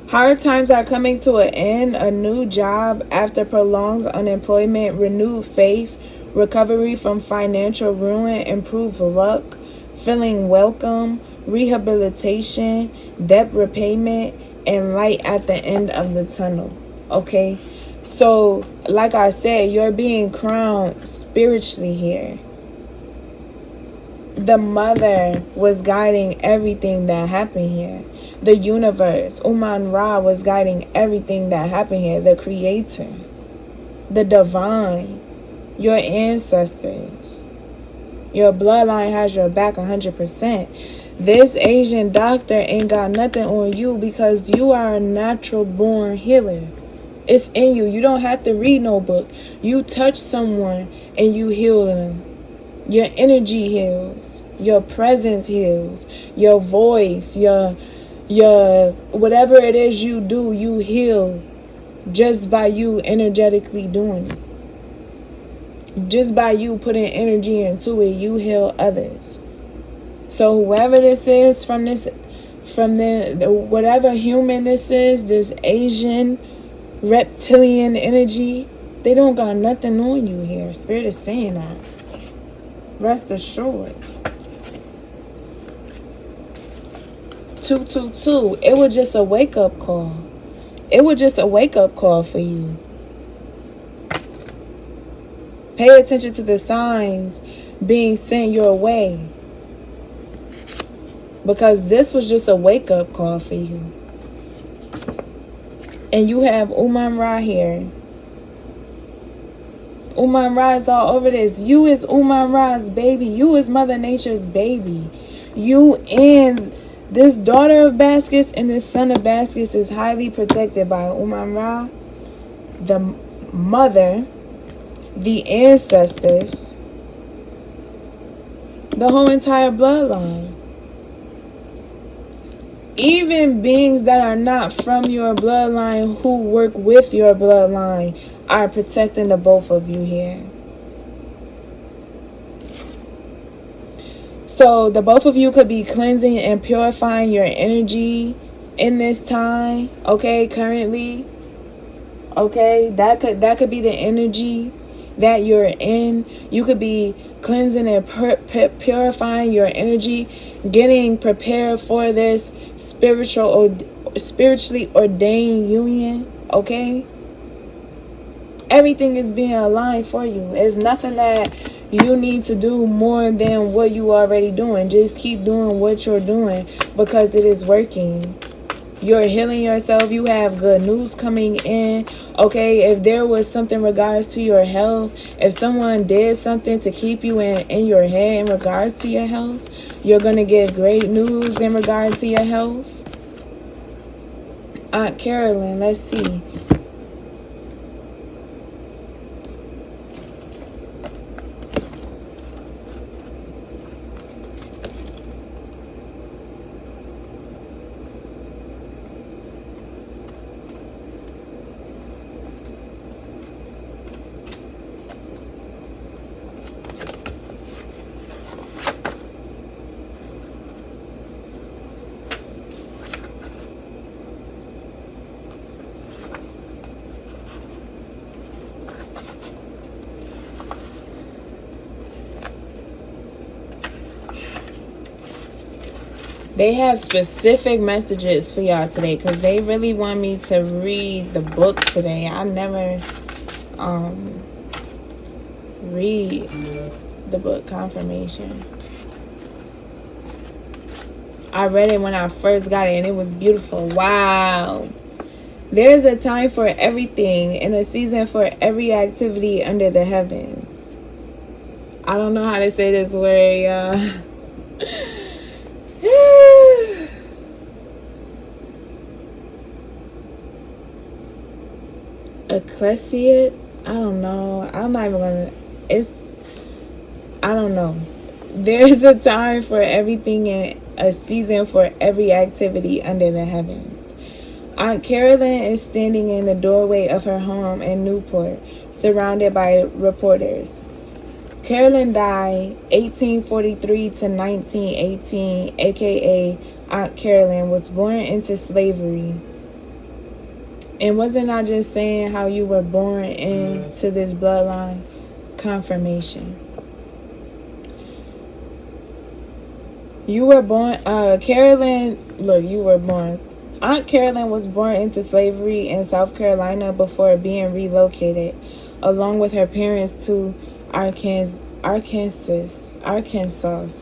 Speaker 1: Hard times are coming to an end. A new job after prolonged unemployment, renewed faith, recovery from financial ruin, improved luck, feeling welcome, rehabilitation, debt repayment, and light at the end of the tunnel. Okay? So, like I said, you're being crowned spiritually here. The mother was guiding everything that happened here. The universe, Uman Ra, was guiding everything that happened here. The creator, the divine, your ancestors. Your bloodline has your back 100%. This Asian doctor ain't got nothing on you because you are a natural born healer. It's in you. You don't have to read no book. You touch someone and you heal them. Your energy heals. Your presence heals. Your voice, your whatever it is you do, you heal just by you energetically doing it. Just by you putting energy into it, you heal others. So whoever this is from whatever human this is, this Asian reptilian energy, they don't got nothing on you here. Spirit is saying that. Rest assured. 222. It was just a wake-up call. It was just a wake-up call for you. Pay attention to the signs being sent your way. Because this was just a wake-up call for you. And you have Uman Ra here. Uman Ra is all over this. You is Uman Ra's baby. You is Mother Nature's baby. You and this daughter of Baskets and this son of Baskets is highly protected by Uman Ra, the mother, the ancestors, the whole entire bloodline. Even beings that are not from your bloodline who work with your bloodline are protecting the both of you here. So the both of you could be cleansing and purifying your energy in this time, okay, currently. Okay, that could be the energy that you're in. You could be cleansing and purifying your energy, getting prepared for this spiritually ordained union, okay? Everything is being aligned for you. It's nothing that you need to do more than what you already doing. Just keep doing what you're doing because it is working. You're healing yourself. You have good news coming in. Okay, if there was something in regards to your health, if someone did something to keep you in your head in regards to your health, you're going to get great news in regards to your health. Aunt Carolyn, let's see. They have specific messages for y'all today because they really want me to read the book today. I never read the book Confirmation. I read it when I first got it and it was beautiful. Wow. There is a time for everything and a season for every activity under the heavens. I don't know how to say this word, y'all. Ecclesiate? I don't know. I'm not even gonna. I don't know. There's a time for everything and a season for every activity under the heavens. Aunt Carolyn is standing in the doorway of her home in Newport, surrounded by reporters. Carolyn died 1843 to 1918, aka Aunt Carolyn was born into slavery. And wasn't I just saying how you were born into this bloodline? Confirmation. You were born, Carolyn, look, you were born. Aunt Carolyn was born into slavery in South Carolina before being relocated, along with her parents, to Arkansas,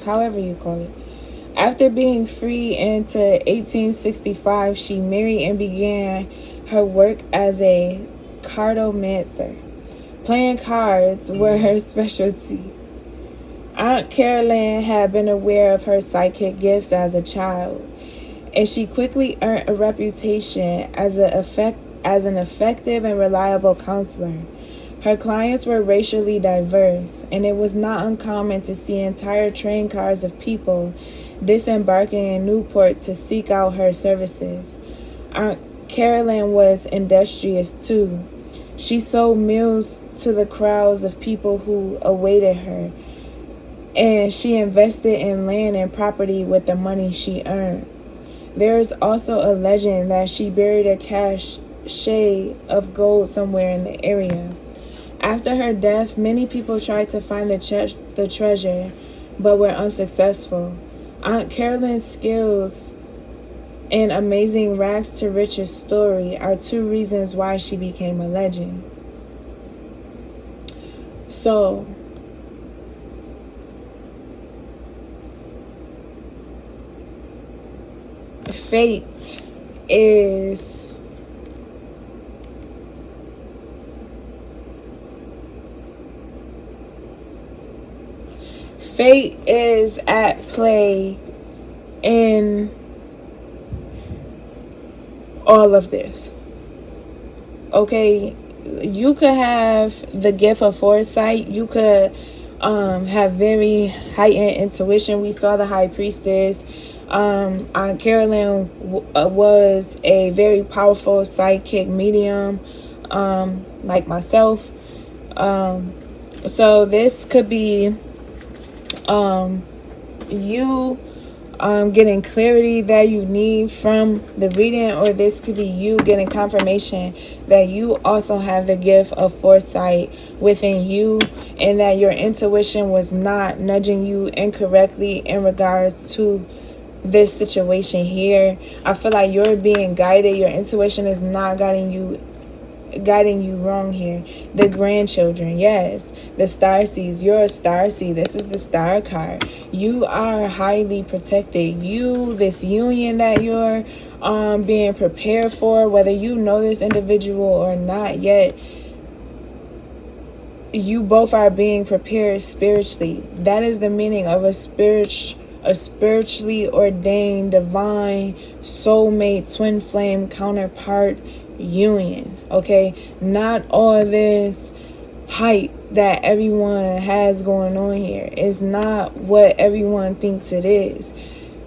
Speaker 1: however you call it. After being free into 1865, she married and began her work as a cartomancer. Playing cards were her specialty. Aunt Carolyn had been aware of her psychic gifts as a child, and she quickly earned a reputation as an effective and reliable counselor. Her clients were racially diverse, and it was not uncommon to see entire train cars of people disembarking in Newport to seek out her services. Aunt Carolyn was industrious too. She sold meals to the crowds of people who awaited her, and she invested in land and property with the money she earned. There is also a legend that she buried a cache of gold somewhere in the area. After her death, many people tried to find the treasure, but were unsuccessful. Aunt Carolyn's skills and amazing rags to riches story are two reasons why she became a legend. So, fate is at play in all of this. Okay, you could have the gift of foresight. You could have very heightened intuition. We saw the high priestess. Aunt Carolyn was a very powerful psychic medium, like myself. So this could be you getting clarity that you need from the reading, or this could be you getting confirmation that you also have the gift of foresight within you, and that your intuition was not nudging you incorrectly in regards to this situation here. I feel like you're being guided. Your intuition is not guiding you wrong here. The grandchildren, yes, the starseeds. You're a starseed. This is the star card. You are highly protected. This union that you're being prepared for, whether you know this individual or not yet, you both are being prepared spiritually. That is the meaning of a spiritually ordained divine soulmate twin flame counterpart union. Okay, not all this hype that everyone has going on here is not what everyone thinks it is.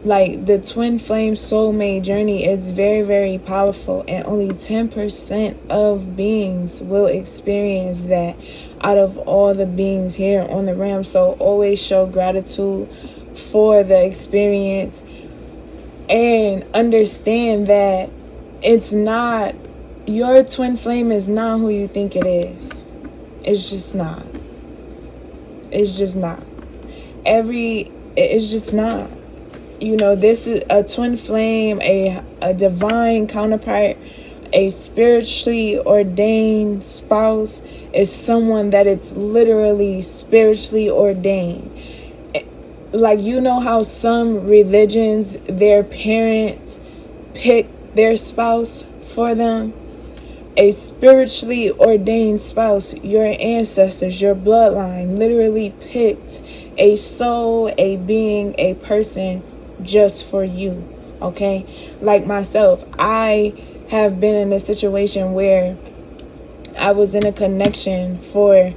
Speaker 1: Like, the twin flame soulmate journey is very, very powerful, and only 10% of beings will experience that out of all the beings here on the realm. So always show gratitude for the experience, and understand that it's not, your twin flame is not who you think it is. It's just not. It's just not. It's just not. You know, this is a twin flame, a divine counterpart, a spiritually ordained spouse is someone that it's literally spiritually ordained. Like, you know how some religions, their parents pick their spouse for them? A spiritually ordained spouse, your ancestors, your bloodline literally picked a soul, a being, a person just for you. Okay? Like myself, I have been in a situation where I was in a connection for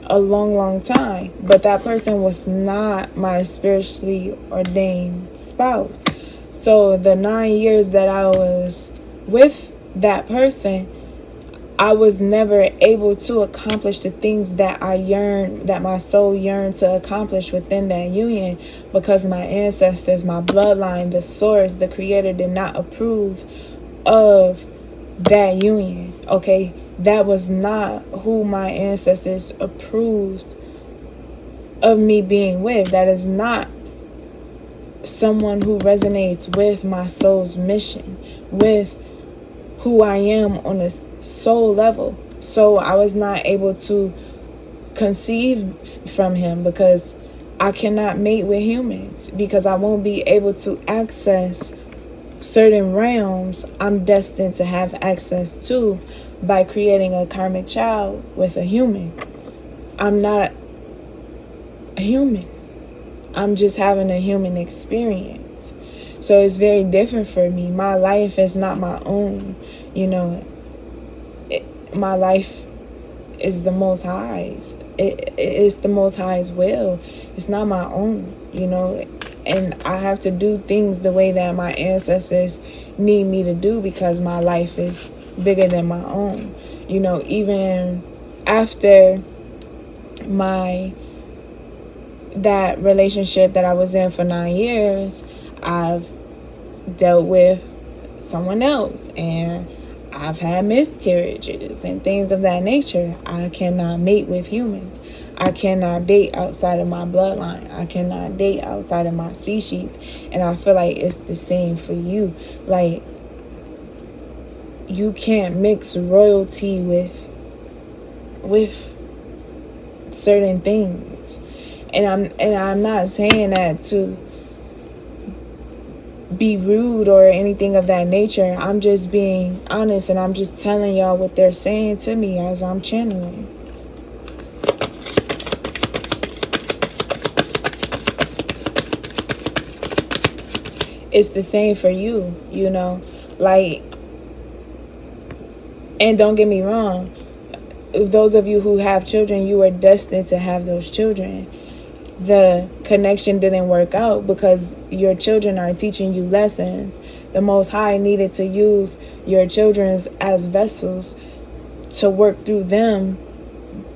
Speaker 1: a long time, but that person was not my spiritually ordained spouse. So the 9 years that I was with that person, I was never able to accomplish the things that that my soul yearned to accomplish within that union, because my ancestors, my bloodline, the source, the creator did not approve of that union. Okay, that was not who my ancestors approved of me being with. That is not someone who resonates with my soul's mission, with who I am on a soul level. So I was not able to conceive from him, because I cannot mate with humans, because I won't be able to access certain realms I'm destined to have access to by creating a karmic child with a human. I'm not a human. I'm just having a human experience. So it's very different for me. My life is not my own. My life is the Most High's. It's the Most High's will. It's not my own, and I have to do things the way that my ancestors need me to do, because my life is bigger than my own. Even after that relationship that I was in for 9 years, I've dealt with someone else, and I've had miscarriages and things of that nature. I cannot mate with humans. I cannot date outside of my bloodline. I cannot date outside of my species. And I feel like it's the same for you. Like, you can't mix royalty with certain things. And I'm not saying that to be rude or anything of that nature. I'm just being honest, and I'm just telling y'all what they're saying to me as I'm channeling. It's the same for you, like, and don't get me wrong, those of you who have children, you are destined to have those children. The connection didn't work out because your children are teaching you lessons. The Most High needed to use your children as vessels to work through them,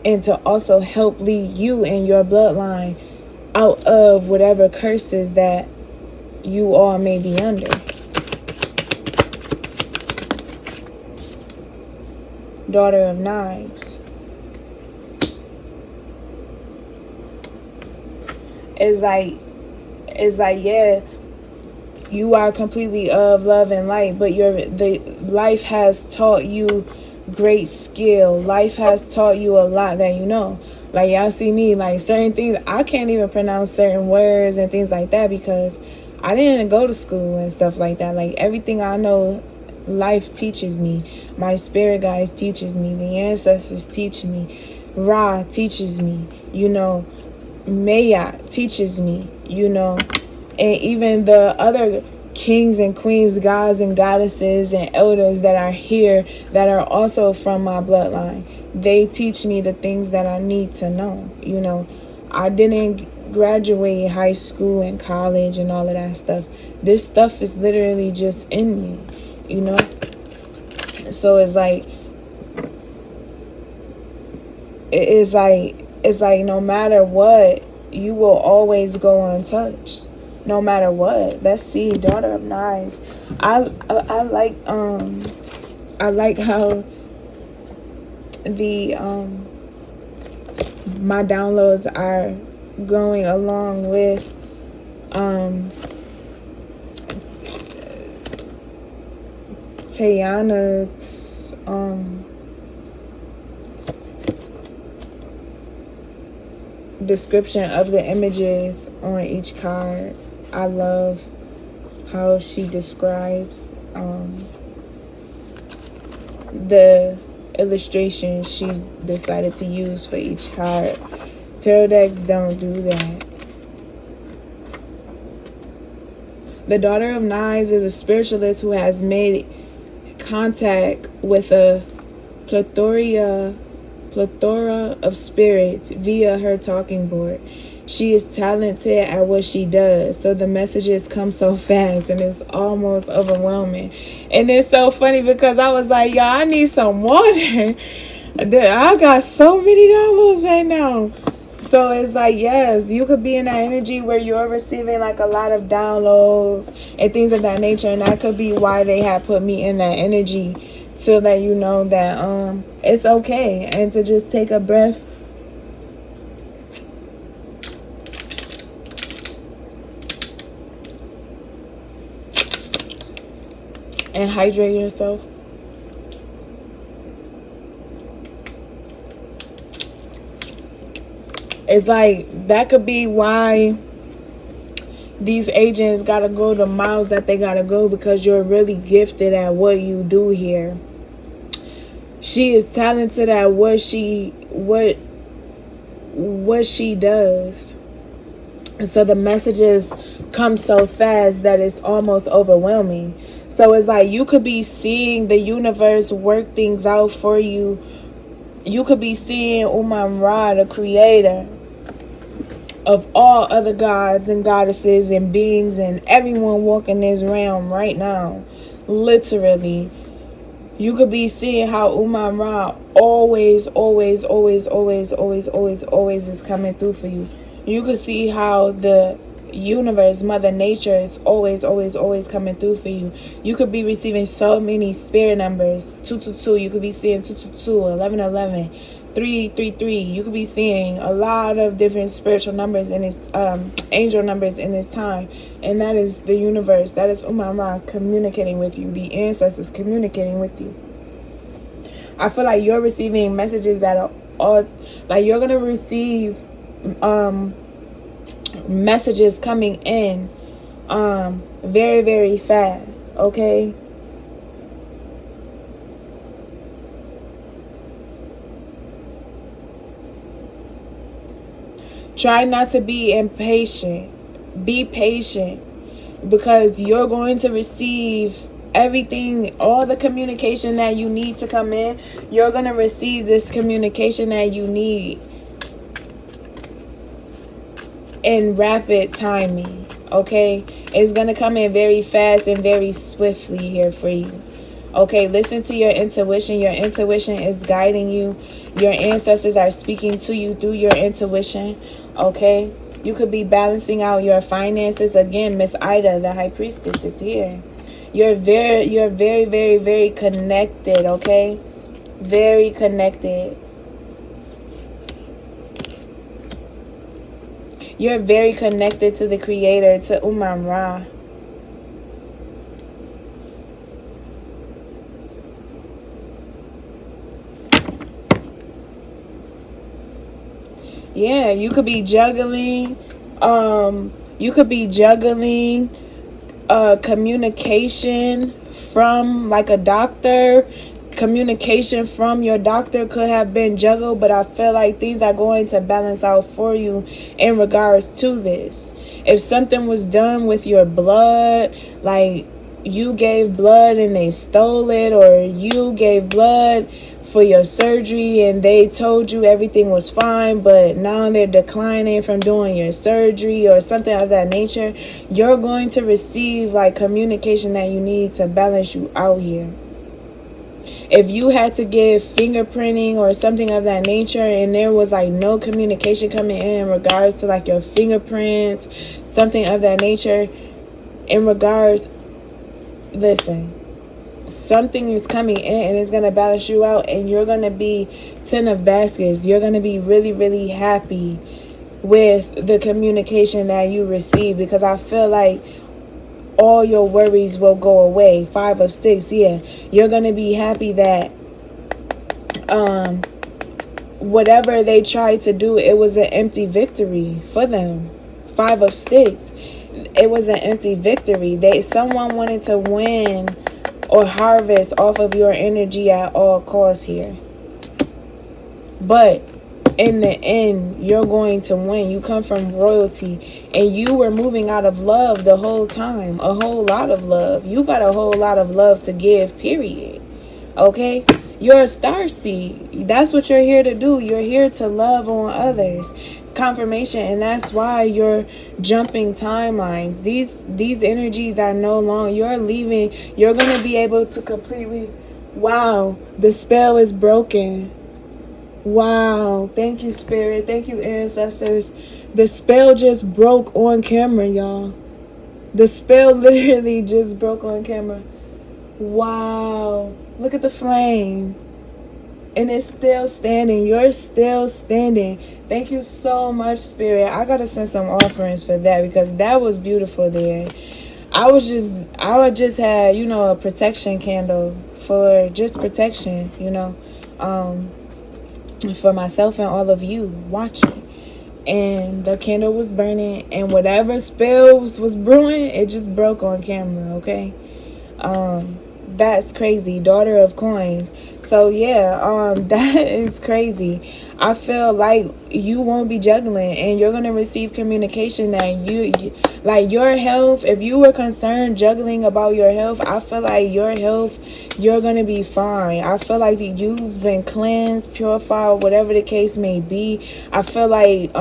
Speaker 1: and to also help lead you and your bloodline out of whatever curses that you all may be under. Daughter of Knives. It's like, yeah, you are completely of love and light, but the life has taught you great skill. Life has taught you a lot that you know. Like, y'all see me, like, certain things, I can't even pronounce certain words and things like that, because I didn't go to school and stuff like that. Like, everything I know, life teaches me. My spirit guides teaches me. The ancestors teach me. Ra teaches me. Maya teaches me. And even the other kings and queens, gods and goddesses and elders that are here, that are also from my bloodline, they teach me the things that I need to know. I didn't graduate high school and college and all of that stuff. This stuff is literally just in me, so it's like no matter what, you will always go untouched. No matter what. Let's see, Daughter of Knives. I like how the my downloads are going along with Tayana's description of the images on each card. I love how she describes the illustration she decided to use for each card. Tarot decks don't do that. The Daughter of Knives is a spiritualist who has made contact with a plethora of spirits via her talking board. She is talented at what she does, so the messages come so fast and it's almost overwhelming. And it's so funny because I was like, y'all, I need some water. I got so many downloads right now. So it's like, yes, you could be in that energy where you're receiving like a lot of downloads and things of that nature. And that could be why they had put me in that energy, to let you know that it's okay, and to just take a breath and hydrate yourself. It's like that could be why these agents gotta go the miles that they gotta go, because you're really gifted at what you do here. She is talented at what she does. And so the messages come so fast that it's almost overwhelming. So it's like you could be seeing the universe work things out for you. You could be seeing Uman Ra, the creator of all other gods and goddesses and beings and everyone walking this realm right now. Literally. You could be seeing how Uman Ra always is coming through for you. You could see how the universe, Mother Nature, is always coming through for you. You could be receiving so many spirit numbers. 222. You could be seeing 222, 1111, 333. You could be seeing a lot of different spiritual numbers in this, angel numbers in this time. And that is the universe. That is Uman Ra communicating with you. The ancestors communicating with you. I feel like you're receiving messages that are all, like you're going to receive messages coming in very, very fast. Okay. Try not to be impatient. Be patient, because you're going to receive everything, all the communication that you need to come in. You're going to receive this communication that you need in rapid timing. Okay, it's going to come in very fast and very swiftly here for you. Okay, listen to your intuition. Your intuition is guiding you. Your ancestors are speaking to you through your intuition. Okay, you could be balancing out your finances. Again, Miss Ida, the High Priestess, is here. You're very connected. Okay, very connected. You're very connected to the Creator, to Uman Ra. Yeah, you could be juggling. You could be juggling communication from like a doctor. Communication from your doctor could have been juggled, but I feel like things are going to balance out for you in regards to this. If something was done with your blood, like you gave blood and they stole it, or you gave blood for your surgery and they told you everything was fine, but now they're declining from doing your surgery or something of that nature, you're going to receive like communication that you need to balance you out here. If you had to give fingerprinting or something of that nature and there was like no communication coming in regards to like your fingerprints, something of that nature, in regards, listen, something is coming in and it's going to balance you out, and you're going to be 10 of baskets. You're going to be really happy with the communication that you receive, because I feel like all your worries will go away. 5 of Sticks, yeah. You're going to be happy that whatever they tried to do, it was an empty victory for them. 5 of Sticks. It was an empty victory. Someone wanted to win or harvest off of your energy at all costs here. But in the end, you're going to win. You come from royalty, and you were moving out of love the whole time. A whole lot of love. You got a whole lot of love to give, period. Okay? You're a star seed. That's what you're here to do. You're here to love on others. Confirmation, and that's why you're jumping timelines. These energies are no longer, you're leaving. You're going to be able to completely, wow, the spell is broken. Wow. Thank you, Spirit. Thank you, ancestors. The spell just broke on camera, y'all. The spell literally just broke on camera. Wow. Look at the flame. And it's still standing. You're still standing. Thank you so much, Spirit. I gotta send some offerings for that, because that was beautiful there. I would just have, a protection candle for just protection, for myself and all of you watching. And the candle was burning, and whatever spells was brewing, it just broke on camera. Okay. That's crazy. Daughter of coins. So yeah, that is crazy. I feel like you won't be juggling, and you're gonna receive communication that you like your health. If you were concerned juggling about your health, I feel like your health, you're gonna be fine. I feel like that you've been cleansed, purified, whatever the case may be. I feel like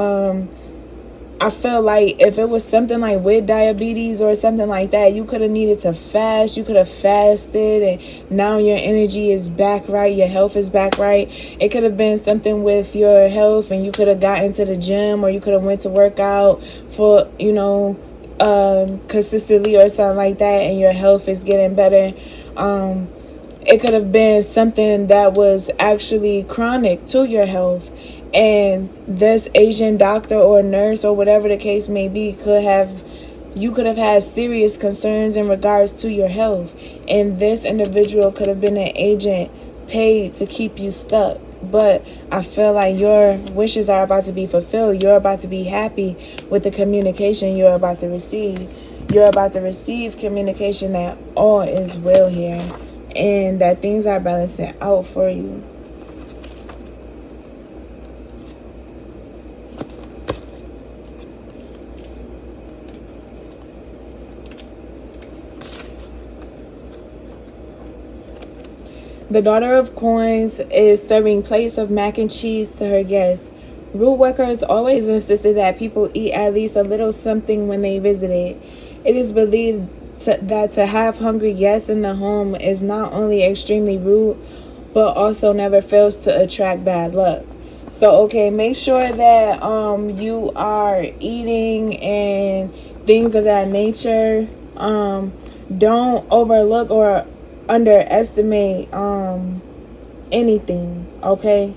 Speaker 1: if it was something like with diabetes or something like that, you could have needed to fast. You could have fasted, and now your energy is back right. Your health is back right. It could have been something with your health, and you could have gotten to the gym, or you could have went to work out for, consistently or something like that, and your health is getting better. It could have been something that was actually chronic to your health. And this Asian doctor or nurse or whatever the case may be you could have had serious concerns in regards to your health. And this individual could have been an agent paid to keep you stuck. But I feel like your wishes are about to be fulfilled. You're about to be happy with the communication you're about to receive. You're about to receive communication that all is well here, and that things are balancing out for you. The Daughter of Coins is serving plates of mac and cheese to her guests. Root workers always insisted that people eat at least a little something when they visited. It is believed that to have hungry guests in the home is not only extremely rude, but also never fails to attract bad luck. So, okay, make sure that you are eating and things of that nature. Don't overlook or underestimate anything, okay?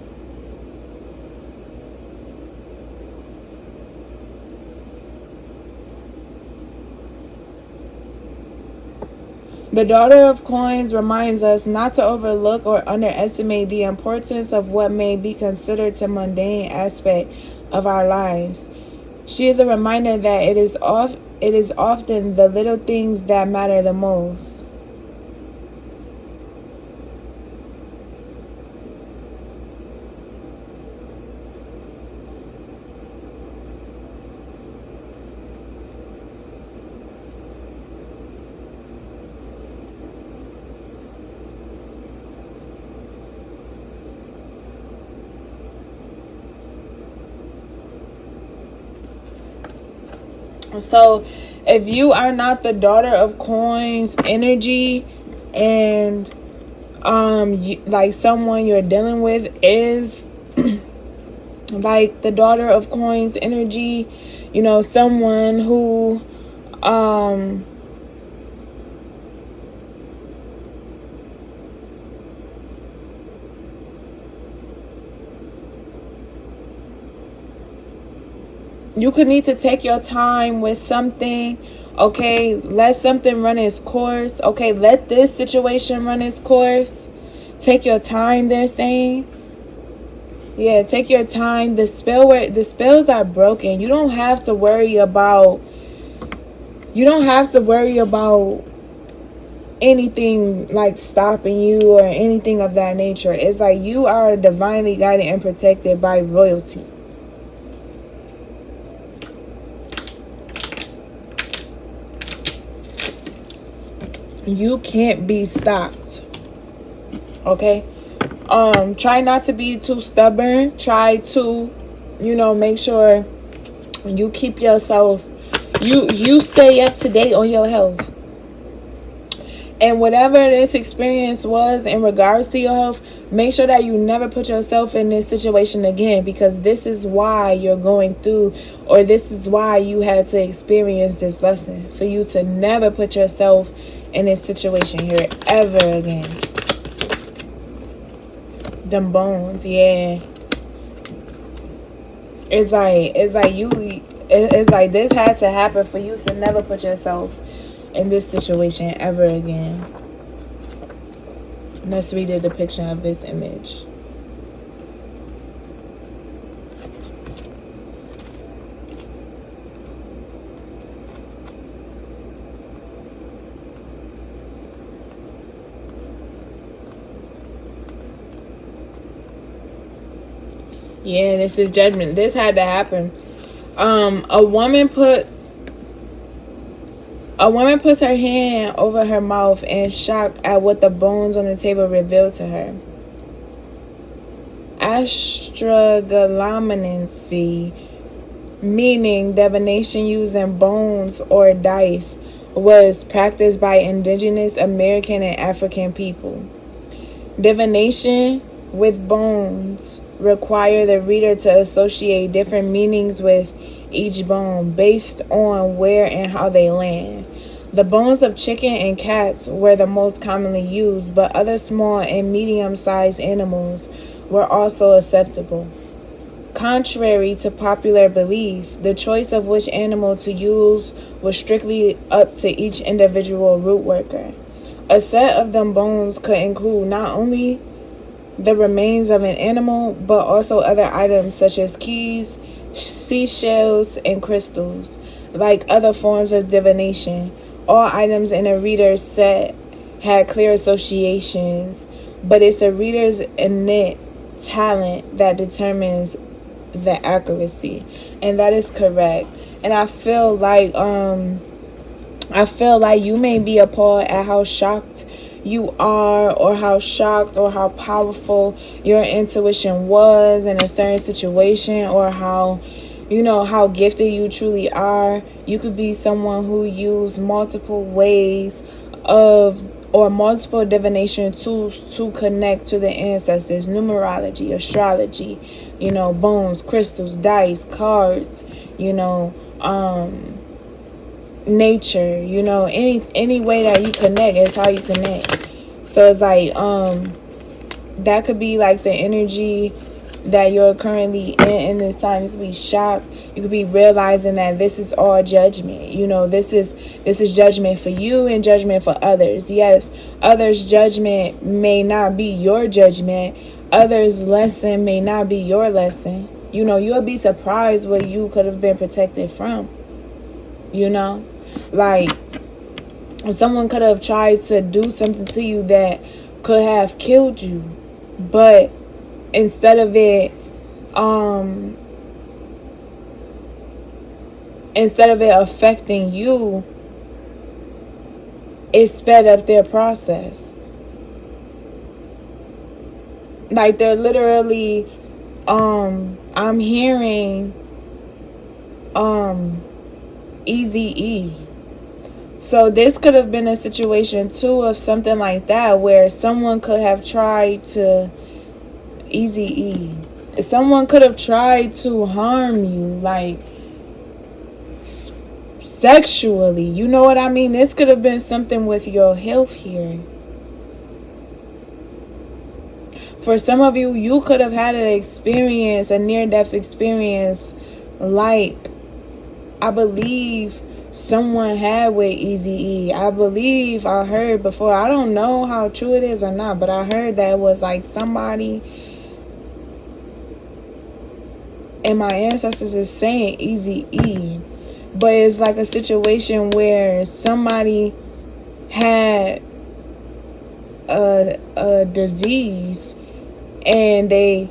Speaker 1: The Daughter of Coins reminds us not to overlook or underestimate the importance of what may be considered a mundane aspect of our lives. She is a reminder that it is often the little things that matter the most. So if you are not the Daughter of Coins energy, and like someone you're dealing with is like the Daughter of Coins energy, someone who you could need to take your time with something. Okay, let something run its course. Okay, let this situation run its course. Take your time, they're saying. Yeah, take your time. The spells are broken. You don't have to worry about anything like stopping you or anything of that nature. It's like you are divinely guided and protected by royalty. You can't be stopped. Okay? Try not to be too stubborn. Try to, make sure you keep yourself, you stay up to date on your health. And whatever this experience was in regards to your health, make sure that you never put yourself in this situation again, because this is why you're going through, or this is why you had to experience this lesson, for you to never put yourself in this situation here ever again. Them bones, yeah. It's like this had to happen for you to never put yourself in this situation ever again. Let's read the depiction of this image. Yeah, this is judgment. This had to happen. A woman puts her hand over her mouth in shock at what the bones on the table revealed to her. Astrogalomancy, meaning divination using bones or dice, was practiced by indigenous American and African people. Divination with bones require the reader to associate different meanings with each bone based on where and how they land. The bones of chicken and cats were the most commonly used, but other small and medium-sized animals were also acceptable. Contrary to popular belief, the choice of which animal to use was strictly up to each individual root worker. A set of them bones could include not only the remains of an animal, but also other items such as keys, seashells, and crystals. Like other forms of divination, all items in a reader's set had clear associations, but it's a reader's innate talent that determines the accuracy, and that is correct. And I feel like you may be appalled at how shocked you are, or how shocked or how powerful your intuition was in a certain situation, or how gifted you truly are. You could be someone who used multiple ways of, or multiple divination tools to connect to the ancestors: numerology, astrology, bones, crystals, dice, cards, nature, any way that you connect is how you connect. So it's like that could be like the energy that you're currently in this time. You could be shocked. You could be realizing that this is all judgment. This is judgment for you and judgment for others. Yes, others' judgment may not be your judgment. Others' lesson may not be your lesson. You'll be surprised what you could have been protected from. Like someone could have tried to do something to you that could have killed you, but instead of it affecting you, it sped up their process. Like they're literally I'm hearing Eazy-E. So this could have been a situation too of something like that, where someone could have tried to Eazy-E. Someone could have tried to harm you, like sexually. You know what I mean? This could have been something with your health here. For some of you, you could have had an experience, a near-death experience, like I believe someone had with Eazy-E. I believe I heard before. I don't know how true it is or not, but I heard that it was like somebody, and my ancestors is saying Eazy-E. But it's like a situation where somebody had a disease, and they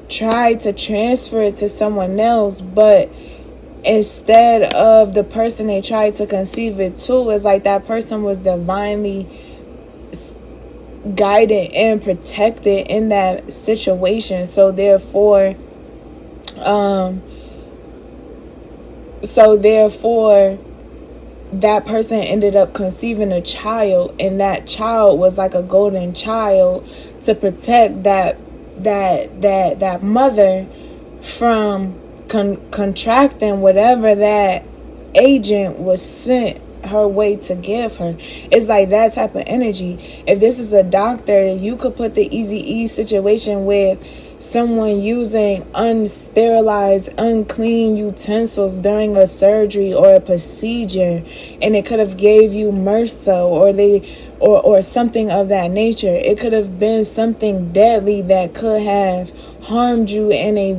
Speaker 1: tried to transfer it to someone else, but instead of the person they tried to conceive it to, it's like that person was divinely guided and protected in that situation. So therefore that person ended up conceiving a child, and that child was like a golden child to protect that mother from contracting whatever that agent was sent her way to give her. It's like that type of energy. If this is a doctor, you could put the Eazy-E situation with someone using unsterilized, unclean utensils during a surgery or a procedure, and it could have gave you MRSA or something of that nature. It could have been something deadly that could have harmed you in a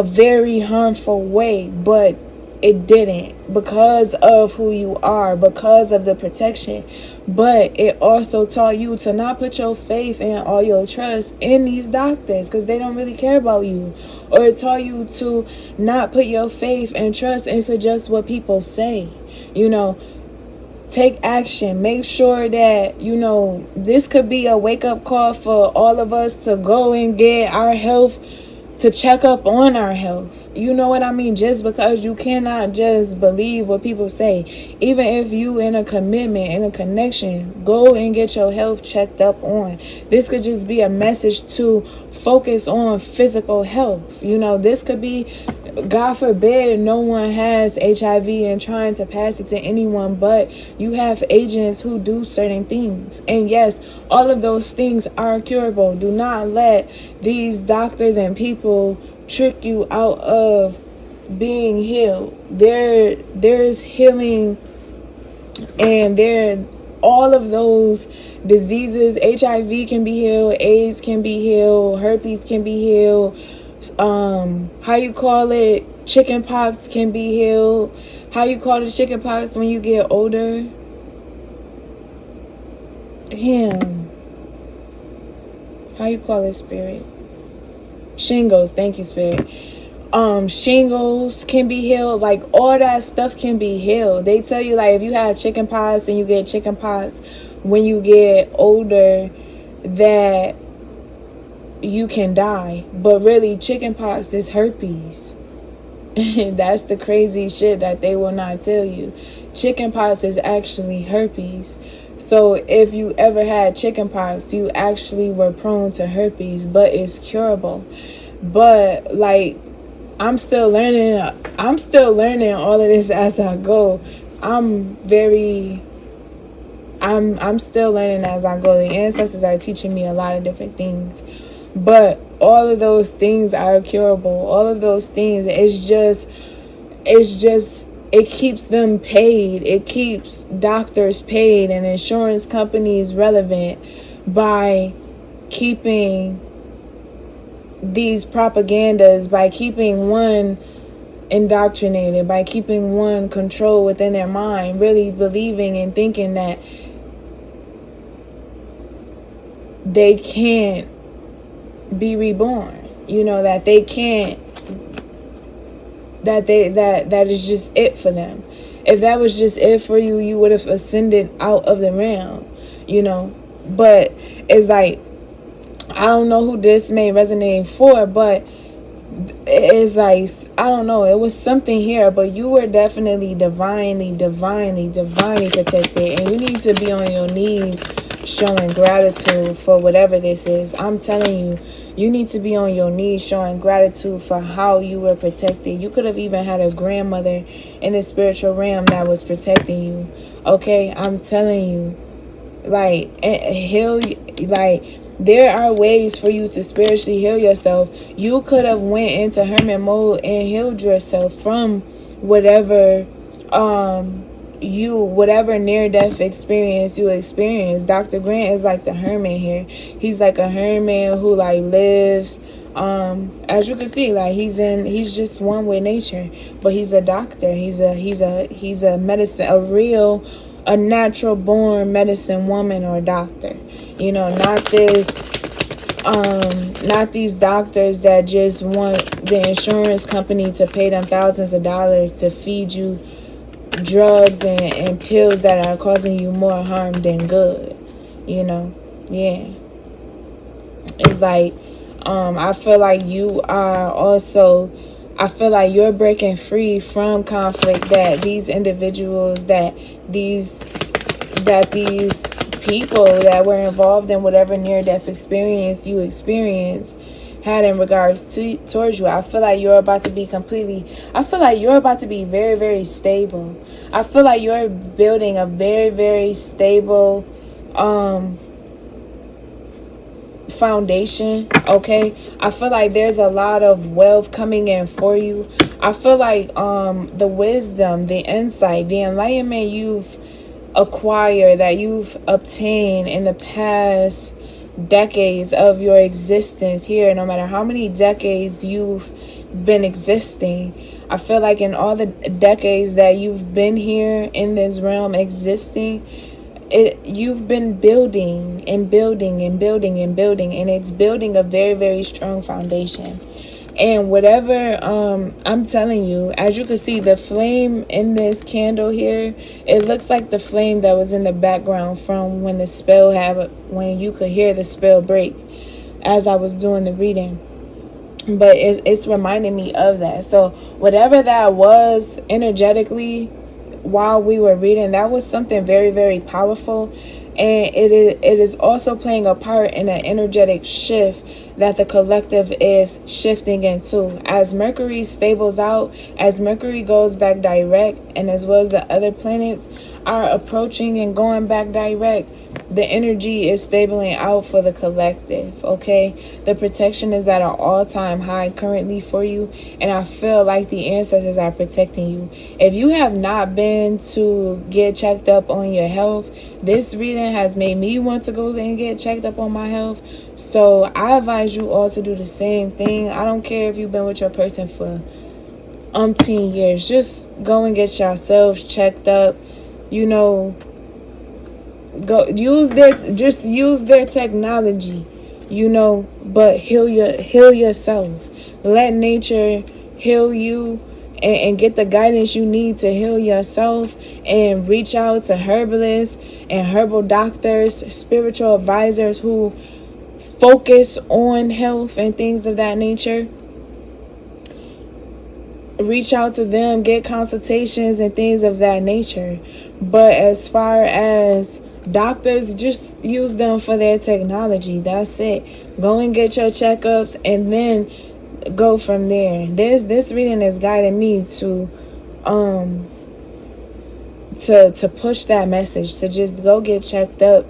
Speaker 1: very harmful way, but it didn't, because of who you are, because of the protection. But it also taught you to not put your faith and all your trust in these doctors, because they don't really care about you. Or it taught you to not put your faith and trust into just what people say. Take action. Make sure that, this could be a wake-up call for all of us to go and get our health, to check up on our health. You know what I mean? Just because you cannot just believe what people say. Even if you in a commitment, in a connection, go and get your health checked up on. This could just be a message to focus on physical health. This could be, God forbid, no one has HIV and trying to pass it to anyone, but you have agents who do certain things. And yes, all of those things are curable. Do not let these doctors and people trick you out of being healed. There's healing, and all of those diseases. HIV can be healed, AIDS can be healed, herpes can be healed, chicken pox can be healed. How you call it chicken pox when you get older? How you call it, spirit? Shingles. Thank you, spirit. Shingles can be healed. Like, all that stuff can be healed. They tell you, like, if you have chicken pox and you get chicken pox when you get older, that you can die. But really, chicken pox is herpes. That's the crazy shit that they will not tell you. Chicken pox is actually herpes. So if you ever had chicken pox, you actually were prone to herpes, but it's curable. But like, I'm still learning all of this as I go. I'm still learning as I go. The ancestors are teaching me a lot of different things. But all of those things are curable. All of those things, it keeps them paid. It keeps doctors paid and insurance companies relevant by keeping these propagandas, by keeping one indoctrinated, by keeping one controlled within their mind, really believing and thinking that they can't be reborn. That they can't, that is just it for them. If that was just it for you, you would have ascended out of the realm, But it's like, I don't know who this may resonate for, but it's like, I don't know, it was something here, but you were definitely divinely protected, and you need to be on your knees showing gratitude for whatever this is. I'm telling you, you need to be on your knees showing gratitude for how you were protected. You could have even had a grandmother in the spiritual realm that was protecting you. Okay, I'm telling you, like, there are ways for you to spiritually heal yourself. You could have went into hermit mode and healed yourself from whatever near-death experience you experienced. Dr. Grant is like the hermit here. He's like a hermit who like lives, as you can see, like he's just one with nature, but he's a doctor. He's a medicine, a natural born medicine woman or doctor. Not these doctors that just want the insurance company to pay them thousands of dollars to feed you drugs and pills that are causing you more harm than good. Yeah. It's like, I feel like you're breaking free from conflict that these individuals, that these people that were involved in whatever near-death experience you experienced had in regards towards you. I feel like you're about to be very, very stable. I feel like you're building a very, very stable foundation. Okay, I feel like there's a lot of wealth coming in for you. I feel like the wisdom, the insight, the enlightenment you've acquired, that you've obtained in the past decades of your existence here, no matter how many decades you've been existing, I feel like in all the decades that you've been here in this realm existing, you've been building and building and building and building, and it's building a very, very strong foundation. And whatever, I'm telling you, as you can see, the flame in this candle here, it looks like the flame that was in the background from when when you could hear the spell break as I was doing the reading. But it's reminding me of that. So whatever that was energetically while we were reading, that was something very, very powerful. And it is also playing a part in an energetic shift that the collective is shifting into. As Mercury stables out, as Mercury goes back direct, and as well as the other planets are approaching and going back direct, the energy is stabling out for the collective, okay? The protection is at an all-time high currently for you, and I feel like the ancestors are protecting you. If you have not been to get checked up on your health, this reading has made me want to go and get checked up on my health. So I advise you all to do the same thing. I don't care if you've been with your person for umpteen years. Just go and get yourselves checked up. Go use their technology, but heal yourself. Let nature heal you, and get the guidance you need to heal yourself, and reach out to herbalists and herbal doctors, spiritual advisors who focus on health and things of that nature. Reach out to them, get consultations and things of that nature. But as far as doctors, just use them for their technology. That's it. Go and get your checkups and then go from there. This reading is guiding me to push that message, to just go get checked up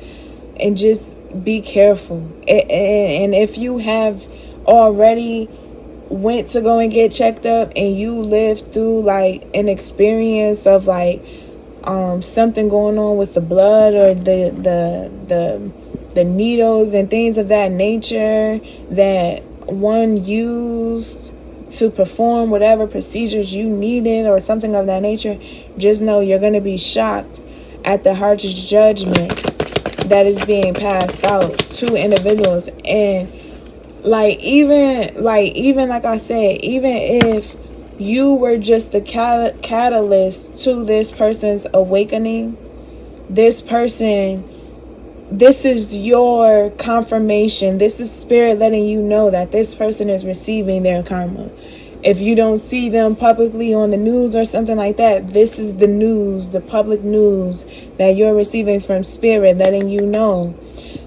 Speaker 1: and just be careful. And if you have already went to go and get checked up and you lived through like an experience of like something going on with the blood or the needles and things of that nature that one used to perform whatever procedures you needed or something of that nature, just know you're going to be shocked at the harsh judgment that is being passed out to individuals. And even like I said, even if you were just the catalyst to this person's awakening, this is your confirmation. This is spirit letting you know that this person is receiving their karma. If you don't see them publicly on the news or something like that, this is the news, the public news that you're receiving from spirit, letting you know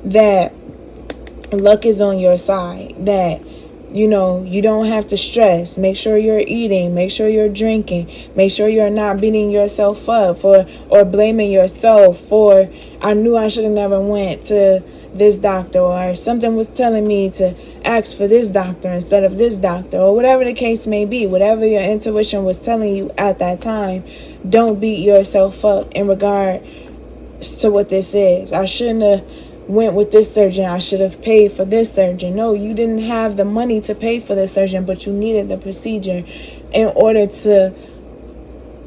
Speaker 1: that luck is on your side, that you don't have to stress. Make sure you're eating, make sure you're drinking, make sure you're not beating yourself up or blaming yourself for, I knew I should have never went to this doctor, or something was telling me to ask for this doctor instead of this doctor, or whatever the case may be. Whatever your intuition was telling you at that time, don't beat yourself up in regard to what this is. I shouldn't have went with this surgeon. I should have paid for this surgeon. No, you didn't have the money to pay for this surgeon, but you needed the procedure in order to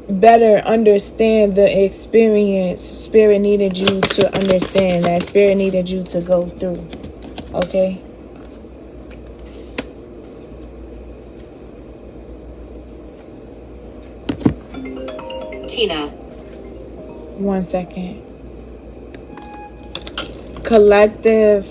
Speaker 1: better understand the experience Spirit needed you to understand, that Spirit needed you to go through. Okay?
Speaker 2: Tina.
Speaker 1: 1 second. Collective.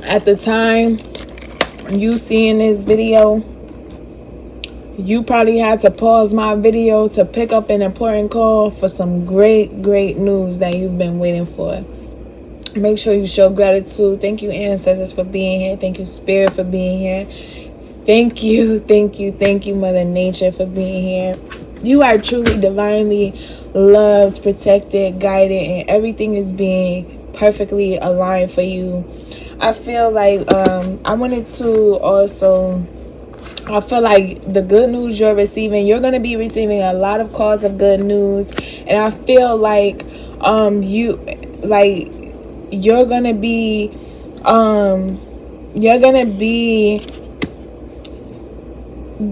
Speaker 1: At the time you seeing this video, you probably had to pause my video to pick up an important call for some great news that you've been waiting for. Make sure you show gratitude. Thank you, ancestors, for being here. Thank you, Spirit, for being here. Thank you, Mother Nature, for being here. You are truly divinely loved, protected, guided, and everything is being perfectly aligned for you. I feel like I wanted to also, I feel like the good news you're receiving, you're going to be receiving a lot of calls of good news. And I feel like you're going to be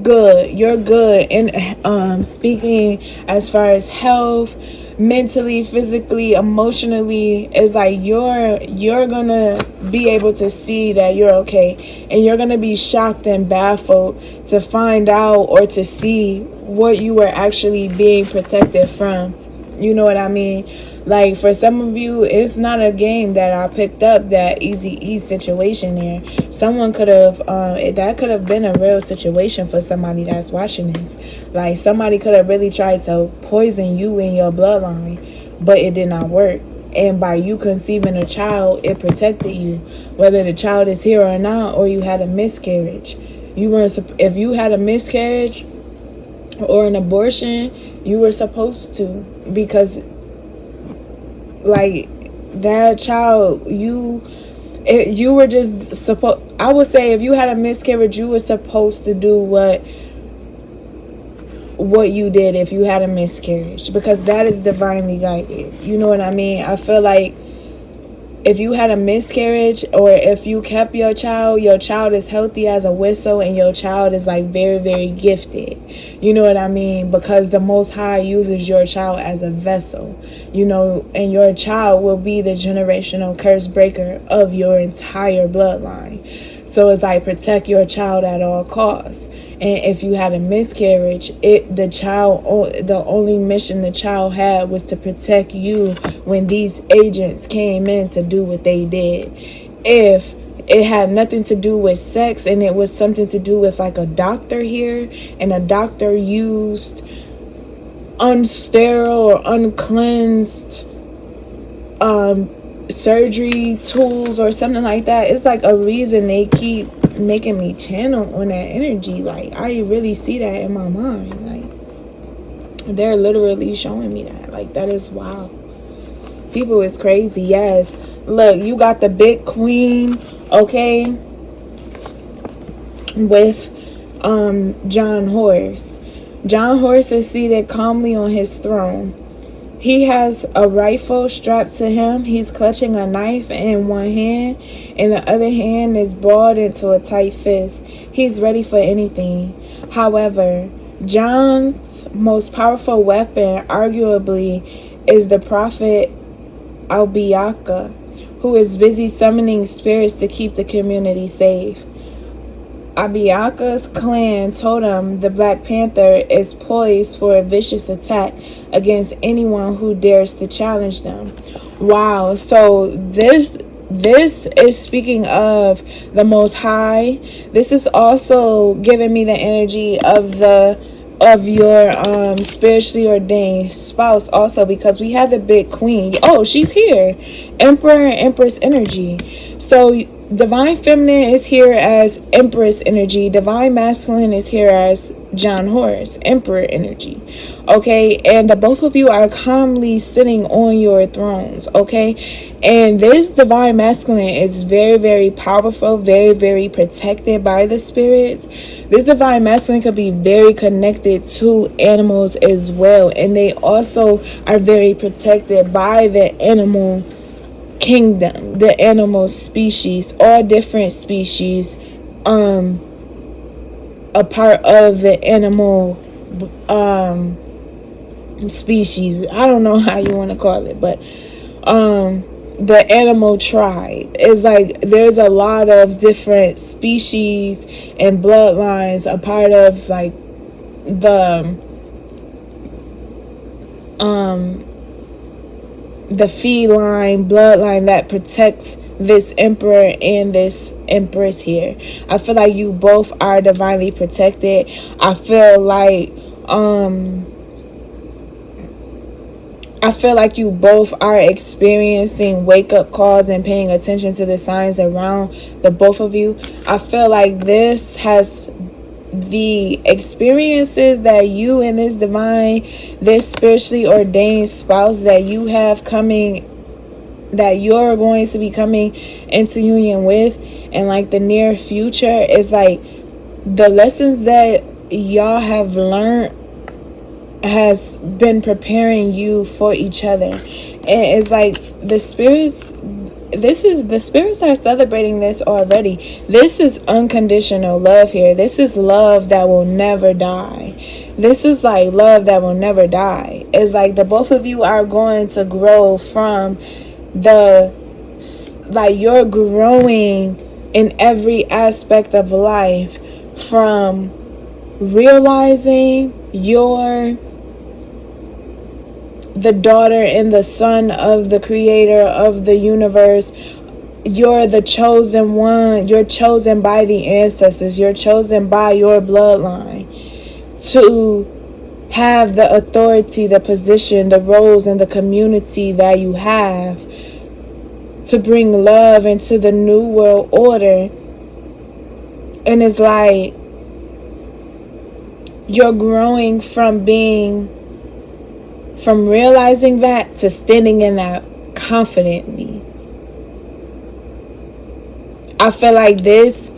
Speaker 1: good. You're good. And speaking as far as health, mentally, physically, emotionally, is like you're gonna be able to see that you're okay, and you're gonna be shocked and baffled to find out or to see what you were actually being protected from. You know what I mean? Like, for some of you, it's not a game that I picked up, that Easy-E situation there. Someone could have, that could have been a real situation for somebody that's watching this. Like, somebody could have really tried to poison you in your bloodline, but it did not work. And by you conceiving a child, it protected you. Whether the child is here or not, or you had a miscarriage. If you had a miscarriage or an abortion, you were supposed to, because like that child, you were just supposed, I would say, if you had a miscarriage, you were supposed to do what you did if you had a miscarriage, because that is divinely guided. You know what I mean? I feel like if you had a miscarriage, or if you kept your child is healthy as a whistle, and your child is like very, very gifted. You know what I mean? Because the Most High uses your child as a vessel, you know, and your child will be the generational curse breaker of your entire bloodline. So it's like, protect your child at all costs. And if you had a miscarriage, the only mission the child had was to protect you when these agents came in to do what they did. If it had nothing to do with sex, and it was something to do with like a doctor here, and a doctor used unsterile or uncleansed surgery tools or something like that, it's like a reason they keep making me channel on that energy. Like, I really see that in my mind. Like, they're literally showing me that. Like, that is wild. People is crazy. Yes, look, you got the big queen, okay, with John Horse. John Horse is seated calmly on his throne. He has a rifle strapped to him. He's clutching a knife in one hand, and the other hand is balled into a tight fist. He's ready for anything. However, John's most powerful weapon, arguably, is the prophet Albiaka, who is busy summoning spirits to keep the community safe. Abiaka's clan told him the Black Panther is poised for a vicious attack against anyone who dares to challenge them. Wow. So this is speaking of the Most High. This is also giving me the energy of your spiritually ordained spouse also, because we have the big queen. Oh, she's here. Emperor and Empress energy. So Divine Feminine is here as Empress energy. Divine Masculine is here as John Horse, Emperor energy. Okay, and the both of you are calmly sitting on your thrones. Okay, and this Divine Masculine is very, very powerful, very, very protected by the spirits. This Divine Masculine could be very connected to animals as well, and they also are very protected by the animal kingdom, the animal species, all different species, a part of the animal species. I don't know how you want to call it, but the animal tribe is like there's a lot of different species and bloodlines a part of like the feline bloodline that protects this emperor and this empress here. I feel like you both are divinely protected. I feel like you both are experiencing wake-up calls and paying attention to the signs around the both of you. I feel like this has the experiences that you and this divine, this spiritually ordained spouse that you have coming, that you're going to be coming into union with, and like the near future is like the lessons that y'all have learned has been preparing you for each other. And it's like the spirits are celebrating this already. This is unconditional love here. This is love that will never die. This is like love that will never die. It's like the both of you are going to grow from you're growing in every aspect of life, from realizing you're the daughter and the son of the creator of the universe. You're the chosen one. You're chosen by the ancestors. You're chosen by your bloodline to have the authority, the position, the roles in the community that you have, to bring love into the new world order. And it's like you're growing from realizing that to standing in that confidently. I feel like this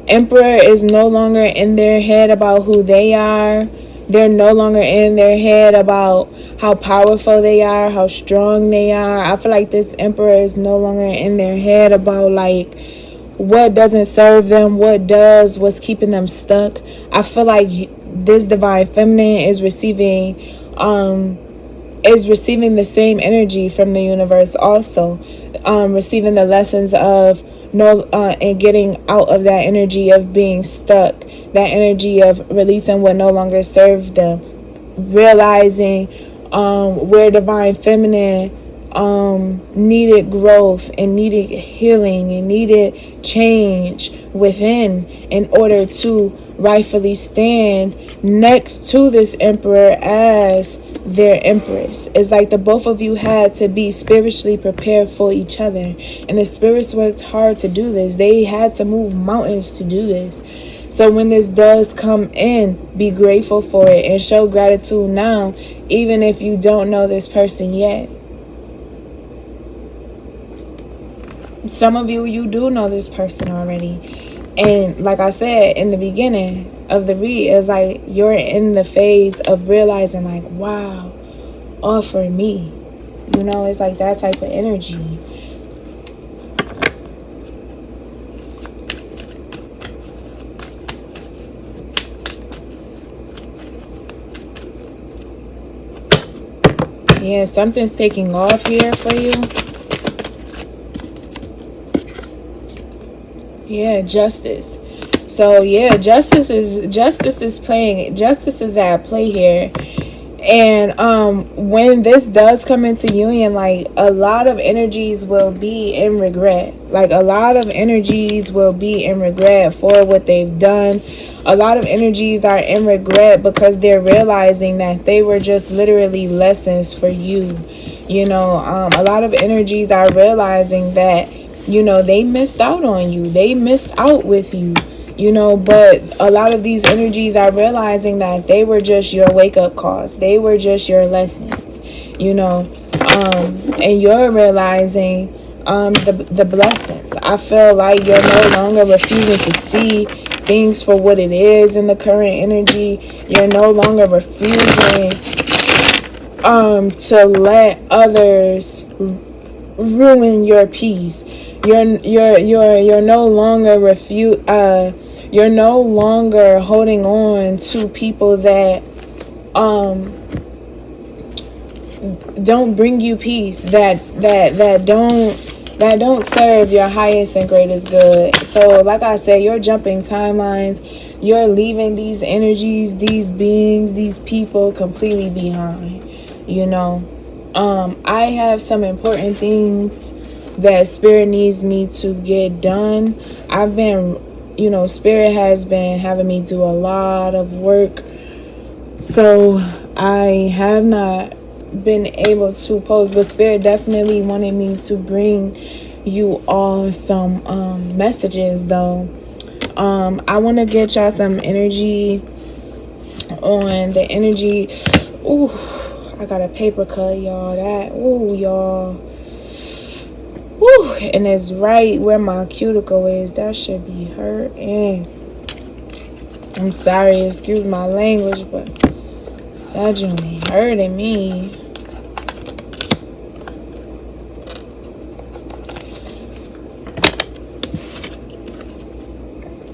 Speaker 1: emperor is no longer in their head about who they are. They're no longer in their head about how powerful they are, how strong they are. I feel like this emperor is no longer in their head about like what doesn't serve them, what does, what's keeping them stuck. I feel like this divine feminine is receiving the same energy from the universe also, receiving the lessons of and getting out of that energy of being stuck, that energy of releasing what no longer serves them, realizing where divine feminine needed growth and needed healing and needed change within in order to rightfully stand next to this emperor as their empress. It's like the both of you had to be spiritually prepared for each other, and the spirits worked hard to do this. They had to move mountains to do this. So when this does come in, be grateful for it and show gratitude now, even if you don't know this person yet. Some of you do know this person already. And like I said in the beginning of the read, it's like you're in the phase of realizing like, wow, all for me. You know, it's like that type of energy. Yeah, something's taking off here for you. Yeah, justice. So yeah, justice is at play here. And when this does come into union, like a lot of energies will be in regret. Like a lot of energies will be in regret for what they've done. A lot of energies are in regret because they're realizing that they were just literally lessons for you. You know, a lot of energies are realizing that, you know, they missed out on you. They missed out with you. You know, but a lot of these energies are realizing that they were just your wake-up calls. They were just your lessons, you know, and you're realizing the blessings. I feel like you're no longer refusing to see things for what it is in the current energy. You're no longer refusing to let others ruin your peace. You're no longer you're no longer holding on to people that don't bring you peace, that don't serve your highest and greatest good. So like I said, you're jumping timelines. You're leaving these energies, these beings, these people completely behind. I have some important things that Spirit needs me to get done. Spirit has been having me do a lot of work. So I have not been able to post, but Spirit definitely wanted me to bring you all some messages though. I want to get y'all some energy on the energy. Ooh, I got a paper cut, y'all. Y'all. Woo, and it's right where my cuticle is. That should be hurting. I'm sorry, excuse my language, but that just be hurting me.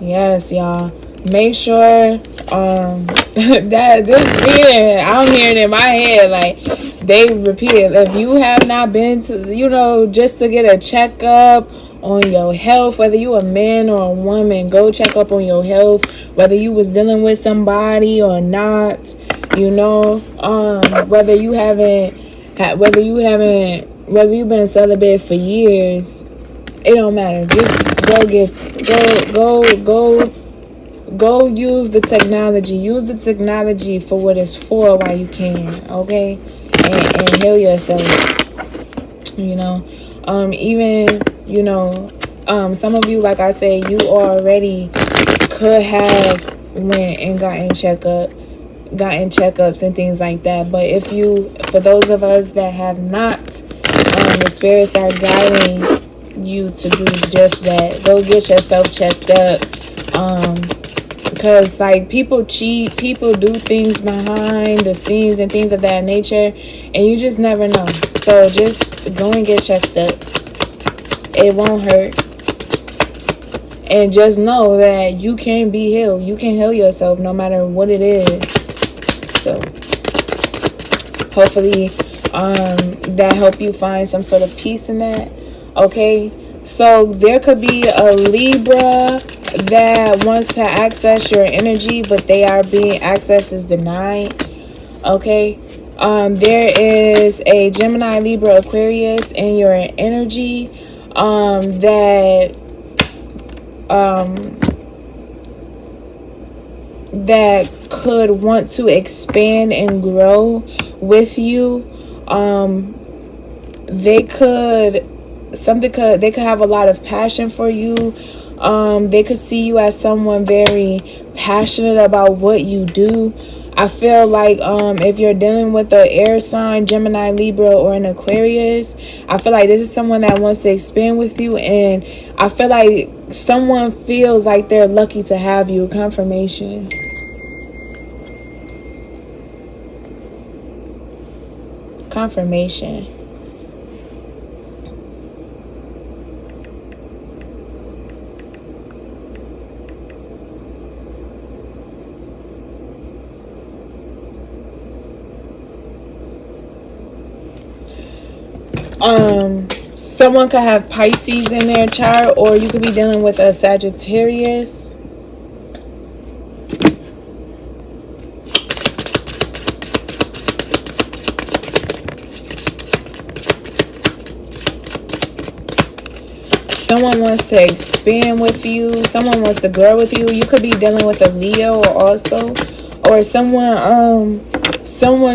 Speaker 1: Yes, y'all. Make sure that this reading, I'm hearing in my head like they repeat it. If you have not been to, just to get a checkup on your health, whether you a man or a woman, go check up on your health. Whether you was dealing with somebody or not, whether you've been celibate for years, it don't matter. Just go use the technology. Use the technology for what it's for while you can, okay? And heal yourself. Some of you, like I said, you already could have went and gotten checkups and things like that. But for those of us that have not, the spirits are guiding you to do just that. Go get yourself checked up. Because people cheat, people do things behind the scenes and things of that nature, and you just never know. So just go and get checked up. It won't hurt. And just know that you can be healed. You can heal yourself no matter what it is. So hopefully that help you find some sort of peace in that. Okay, so there could be a Libra that wants to access your energy, but access is denied. Okay, there is a Gemini, Libra, Aquarius in your energy that could want to expand and grow with you. They could have a lot of passion for you. They could see you as someone very passionate about what you do. I feel like if you're dealing with an air sign, Gemini, Libra, or an Aquarius, I feel like this is someone that wants to expand with you, and I feel like someone feels like they're lucky to have you. Confirmation. Someone could have Pisces in their chart, or you could be dealing with a Sagittarius. Someone wants to expand with you. Someone wants to grow with you. You could be dealing with a Leo also, or someone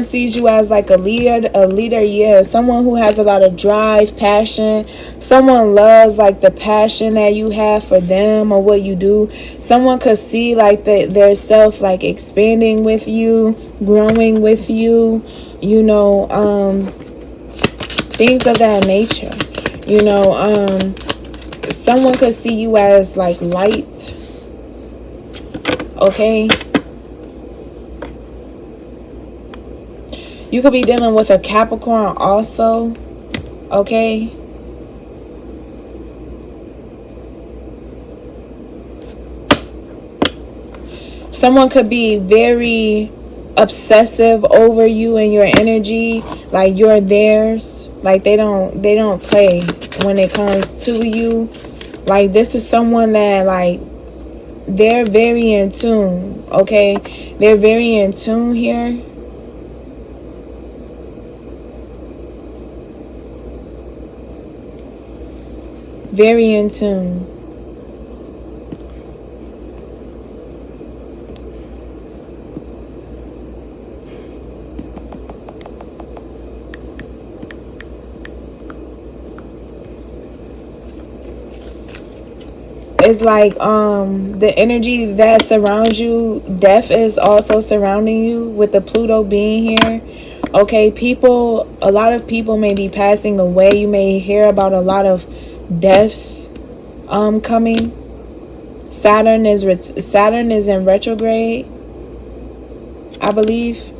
Speaker 1: sees you as like a leader, yeah. Someone who has a lot of drive, passion. Someone loves like the passion that you have for them or what you do. Someone could see like their self like expanding with you, growing with you, things of that nature. Someone could see you as like light. Okay. You could be dealing with a Capricorn also. Okay. Someone could be very obsessive over you and your energy, like you're theirs. Like they don't play when it comes to you. Like this is someone that like they're very in tune, okay? They're very in tune here. Very in tune. It's like the energy that surrounds you, death is also surrounding you with the Pluto being here. Okay, a lot of people may be passing away. You may hear about a lot of deaths coming. Saturn is in retrograde, I believe.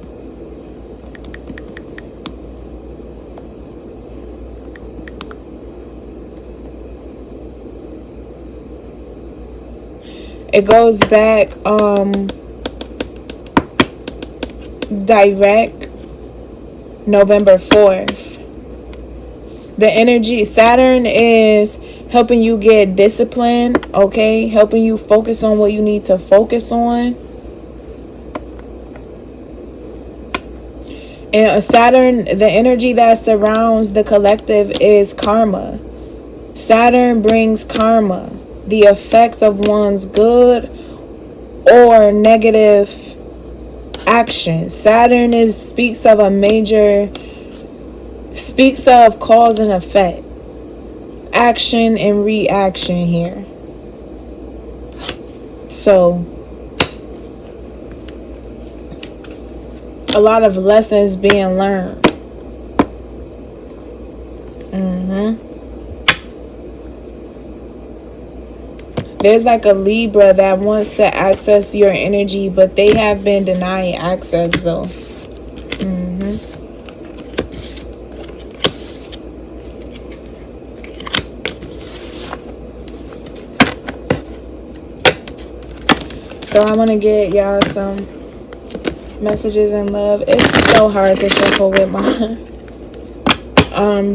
Speaker 1: It goes back direct November 4th. The energy, Saturn is helping you get discipline, okay? Helping you focus on what you need to focus on. And Saturn, the energy that surrounds the collective is karma. Saturn brings karma, the effects of one's good or negative actions. Saturn speaks of cause and effect, action and reaction here. So a lot of lessons being learned. There's like a Libra that wants to access your energy, but they have been denied access though. So I want to get y'all some messages in love. It's so hard to shuffle with mine.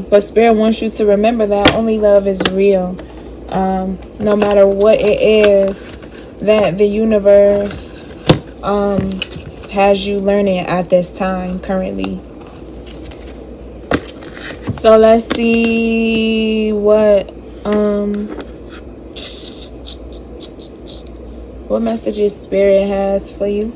Speaker 1: But Spirit wants you to remember that only love is real. No matter what it is that the universe has you learning at this time currently. So let's see what messages Spirit has for you.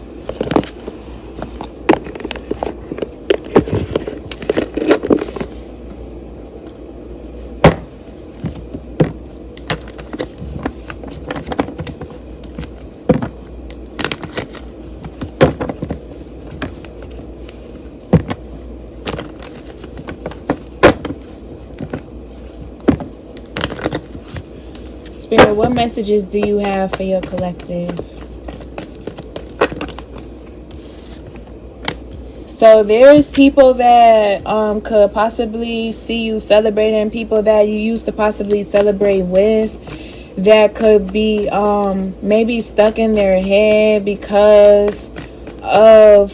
Speaker 1: Spirit, what messages do you have for your collective? So there's people that could possibly see you celebrating, people that you used to possibly celebrate with, that could be maybe stuck in their head because of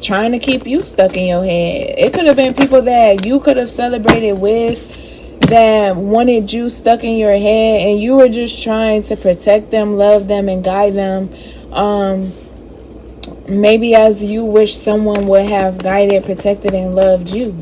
Speaker 1: trying to keep you stuck in your head. It could have been people that you could have celebrated with that wanted you stuck in your head, and you were just trying to protect them, love them, and guide them. Maybe as you wish someone would have guided, protected, and loved you.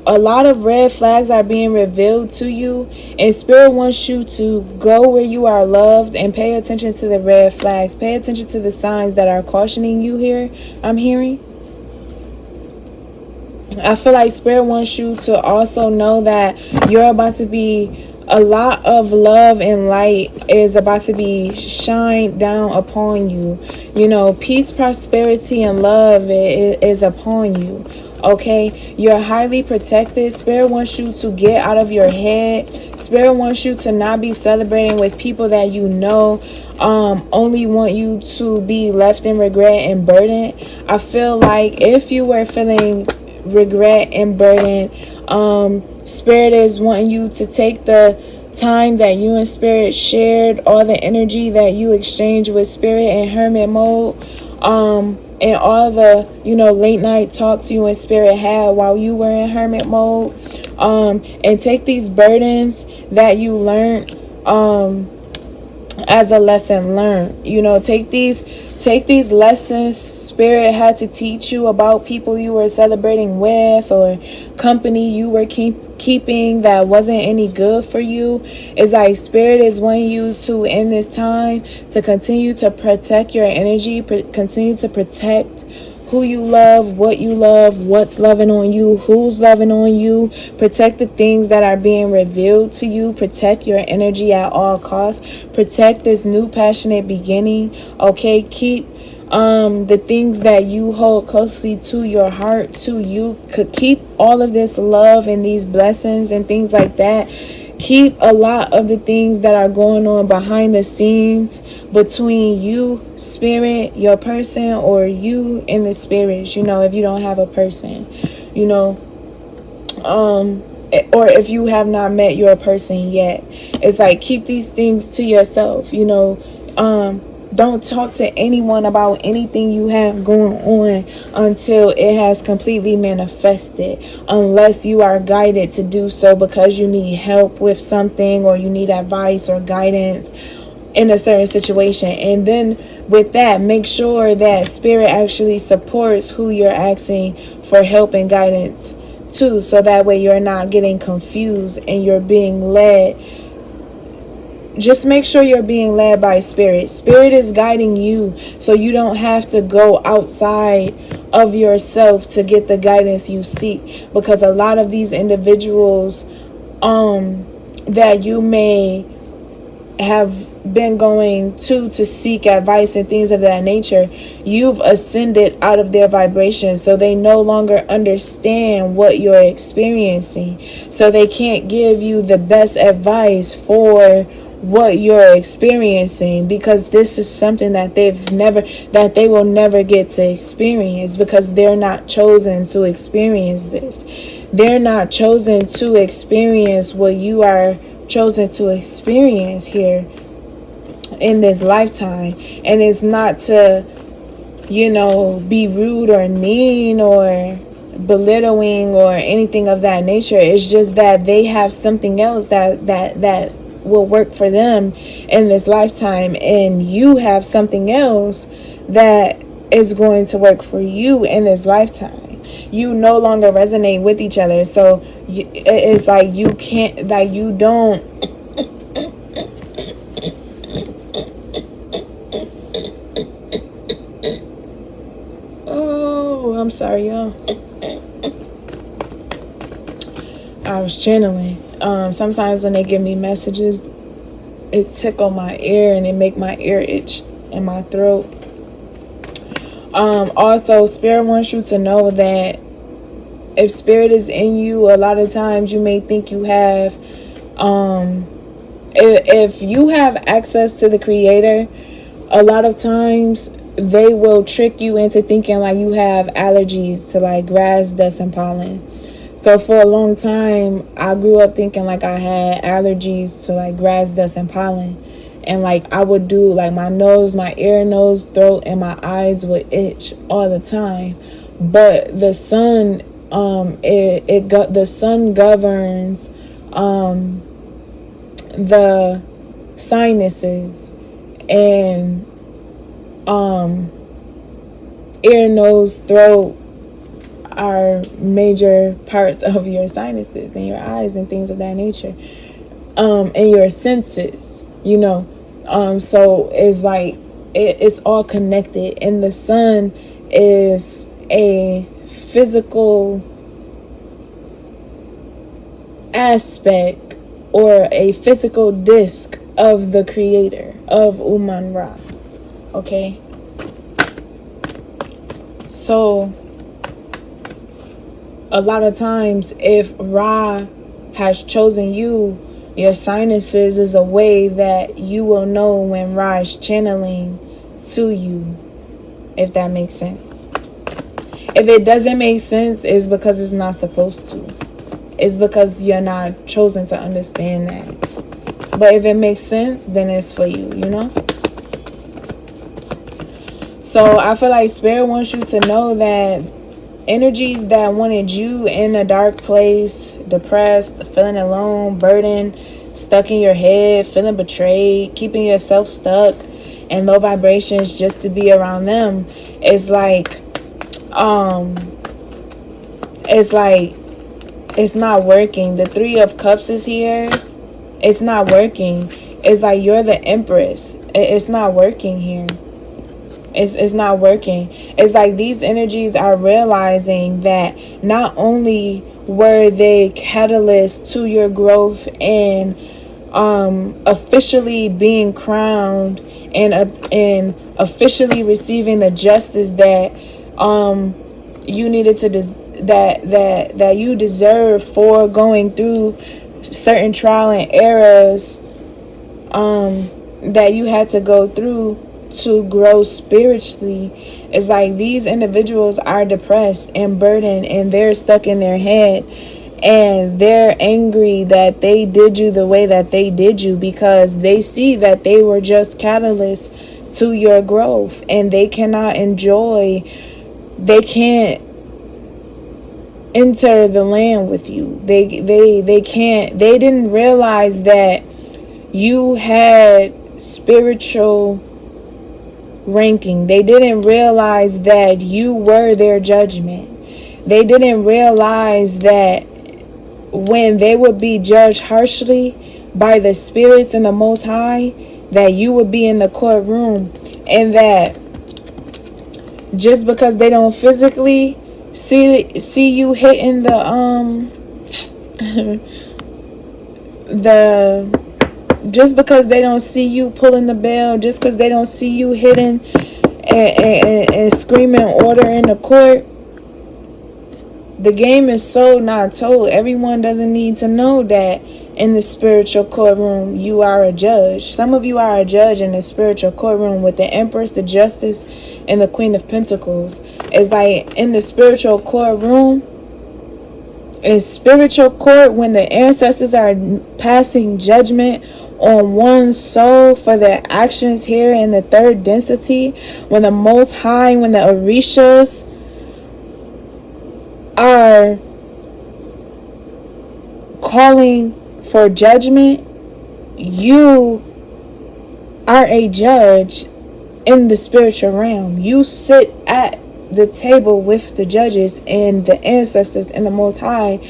Speaker 1: A lot of red flags are being revealed to you, and Spirit wants you to go where you are loved and pay attention to the red flags. Pay attention to the signs that are cautioning you here. I'm hearing. I feel like Spirit wants you to also know that you're about to be, a lot of love and light is about to be shined down upon you. Peace, prosperity, and love is upon you. Okay, you're highly protected. Spirit wants you to get out of your head. Spirit wants you to not be celebrating with people that only want you to be left in regret and burden. I feel like if you were feeling regret and burden. Spirit is wanting you to take the time that you and Spirit shared, all the energy that you exchanged with Spirit in hermit mode, and all the, late night talks you and Spirit had while you were in hermit mode, and take these burdens that you learned, as a lesson learned. Take these lessons Spirit had to teach you about people you were celebrating with, or company you were keeping that wasn't any good for you. It's like Spirit is wanting you to, in this time, to continue to protect your energy, continue to protect who you love, what's loving on you, who's loving on you. Protect the things that are being revealed to you. Protect your energy at all costs. Protect this new passionate beginning. Okay, keep the things that you hold closely to your heart, to you. Could keep all of this love and these blessings and things like that. Keep a lot of the things that are going on behind the scenes between you, Spirit, your person, or you and the spirits, if you don't have a person, or if you have not met your person yet. It's like, keep these things to yourself. Don't talk to anyone about anything you have going on until it has completely manifested, unless you are guided to do so because you need help with something, or you need advice or guidance in a certain situation. And then with that, make sure that Spirit actually supports who you're asking for help and guidance to, so that way you're not getting confused and you're being led. Just make sure you're being led by Spirit. Spirit is guiding you, so you don't have to go outside of yourself to get the guidance you seek. Because a lot of these individuals that you may have been going to seek advice and things of that nature, you've ascended out of their vibration, so they no longer understand what you're experiencing, so they can't give you the best advice for what you're experiencing, because this is something that they will never get to experience, because they're not chosen to experience this. They're not chosen to experience what you are chosen to experience here in this lifetime. And it's not to, be rude or mean or belittling or anything of that nature. It's just that they have something else that will work for them in this lifetime, and you have something else that is going to work for you in this lifetime. You no longer resonate with each other, so it's like you can't, like you don't. Oh, I'm sorry, y'all. I was channeling. Sometimes when they give me messages, it tickle my ear and it make my ear itch in my throat. Also, Spirit wants you to know that if Spirit is in you, a lot of times you may think you have, if you have access to the Creator, a lot of times they will trick you into thinking like you have allergies to like grass, dust, and pollen. So for a long time, I grew up thinking like I had allergies to like grass, dust, and pollen. And like I would do like my nose, my ear, nose, throat, and my eyes would itch all the time. But the sun, the sun governs the sinuses and ear, nose, throat are major parts of your sinuses and your eyes and things of that nature, and your senses, so it's like it's all connected. And the sun is a physical aspect or a physical disc of the Creator, of Uman Ra. Okay, so a lot of times, if Ra has chosen you, your sinuses is a way that you will know when Ra is channeling to you, if that makes sense. If it doesn't make sense, it's because it's not supposed to. It's because you're not chosen to understand that. But if it makes sense, then it's for you, you know? So I feel like Spirit wants you to know that energies that wanted you in a dark place, depressed, feeling alone, burdened, stuck in your head, feeling betrayed, keeping yourself stuck in low vibrations just to be around them, it's like it's not working. The 3 of Cups is here. It's not working. It's like you're the Empress. It's not working here. It's not working. It's like these energies are realizing that not only were they catalysts to your growth and officially being crowned and officially receiving the justice that you needed to that you deserve for going through certain trial and errors that you had to go through to grow spiritually. It's like these individuals are depressed and burdened and they're stuck in their head and they're angry that they did you the way that they did you, because they see that they were just catalysts to your growth and they cannot enjoy, they can't enter the land with you. They can't, they didn't realize that you had spiritual ranking. They didn't realize that you were their judgment. They didn't realize that when they would be judged harshly by the spirits in the Most High, that you would be in the courtroom, and that just because they don't physically see you hitting the just because they don't see you pulling the bell, just because they don't see you hitting and screaming order in the court, the game is so not told. Everyone doesn't need to know that in the spiritual courtroom you are a judge. Some of you are a judge in the spiritual courtroom with the Empress, the Justice, and the Queen of Pentacles. It's like in the spiritual courtroom, in spiritual court, when the ancestors are passing judgment on one's soul for their actions here in the 3rd density, when the Most High, when the Orishas are calling for judgment, you are a judge in the spiritual realm. You sit at the table with the judges and the ancestors and the Most High,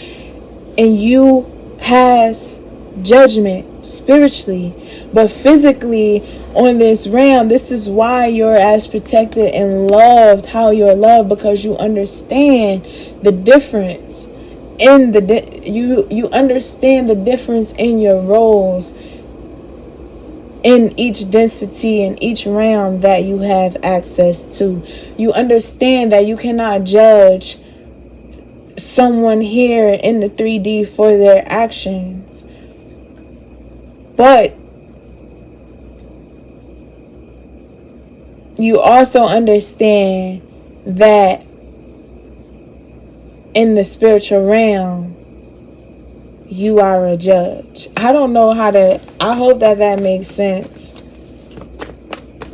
Speaker 1: and you pass judgment spiritually. But physically on this realm, this is why you're as protected and loved how you're loved, because you understand the difference in you understand the difference in your roles in each density, in each realm that you have access to. You understand that you cannot judge someone here in the 3D for their actions, but you also understand that in the spiritual realm you are a judge. I don't know how to, I hope that makes sense.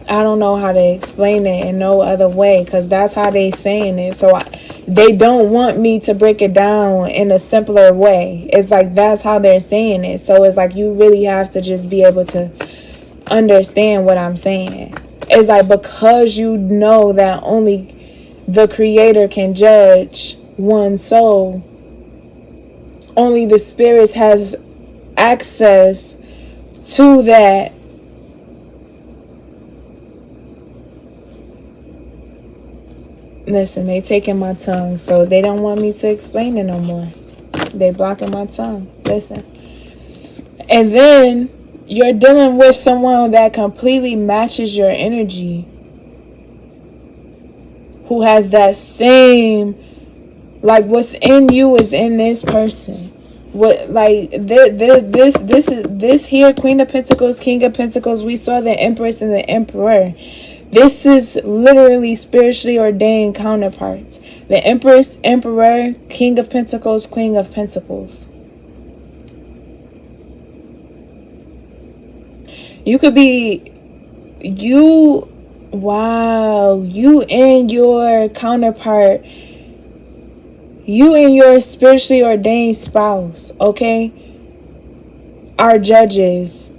Speaker 1: I don't know how to explain it in no other way, because that's how they saying it. So they don't want me to break it down in a simpler way. It's like that's how they're saying it. So it's like you really have to just be able to understand what I'm saying. It's like, because you know that only the Creator can judge one's soul, only the spirits has access to that. Listen, they taking my tongue, so they don't want me to explain it no more. They blocking my tongue. Listen. And then you're dealing with someone that completely matches your energy, who has that same, like, what's in you is in this person. What, like, this here, Queen of Pentacles, King of Pentacles, we saw the Empress and the Emperor. This is literally spiritually ordained counterparts. The Empress, Emperor, King of Pentacles, Queen of Pentacles. You could be, you and your counterpart, you and your spiritually ordained spouse, okay, are judges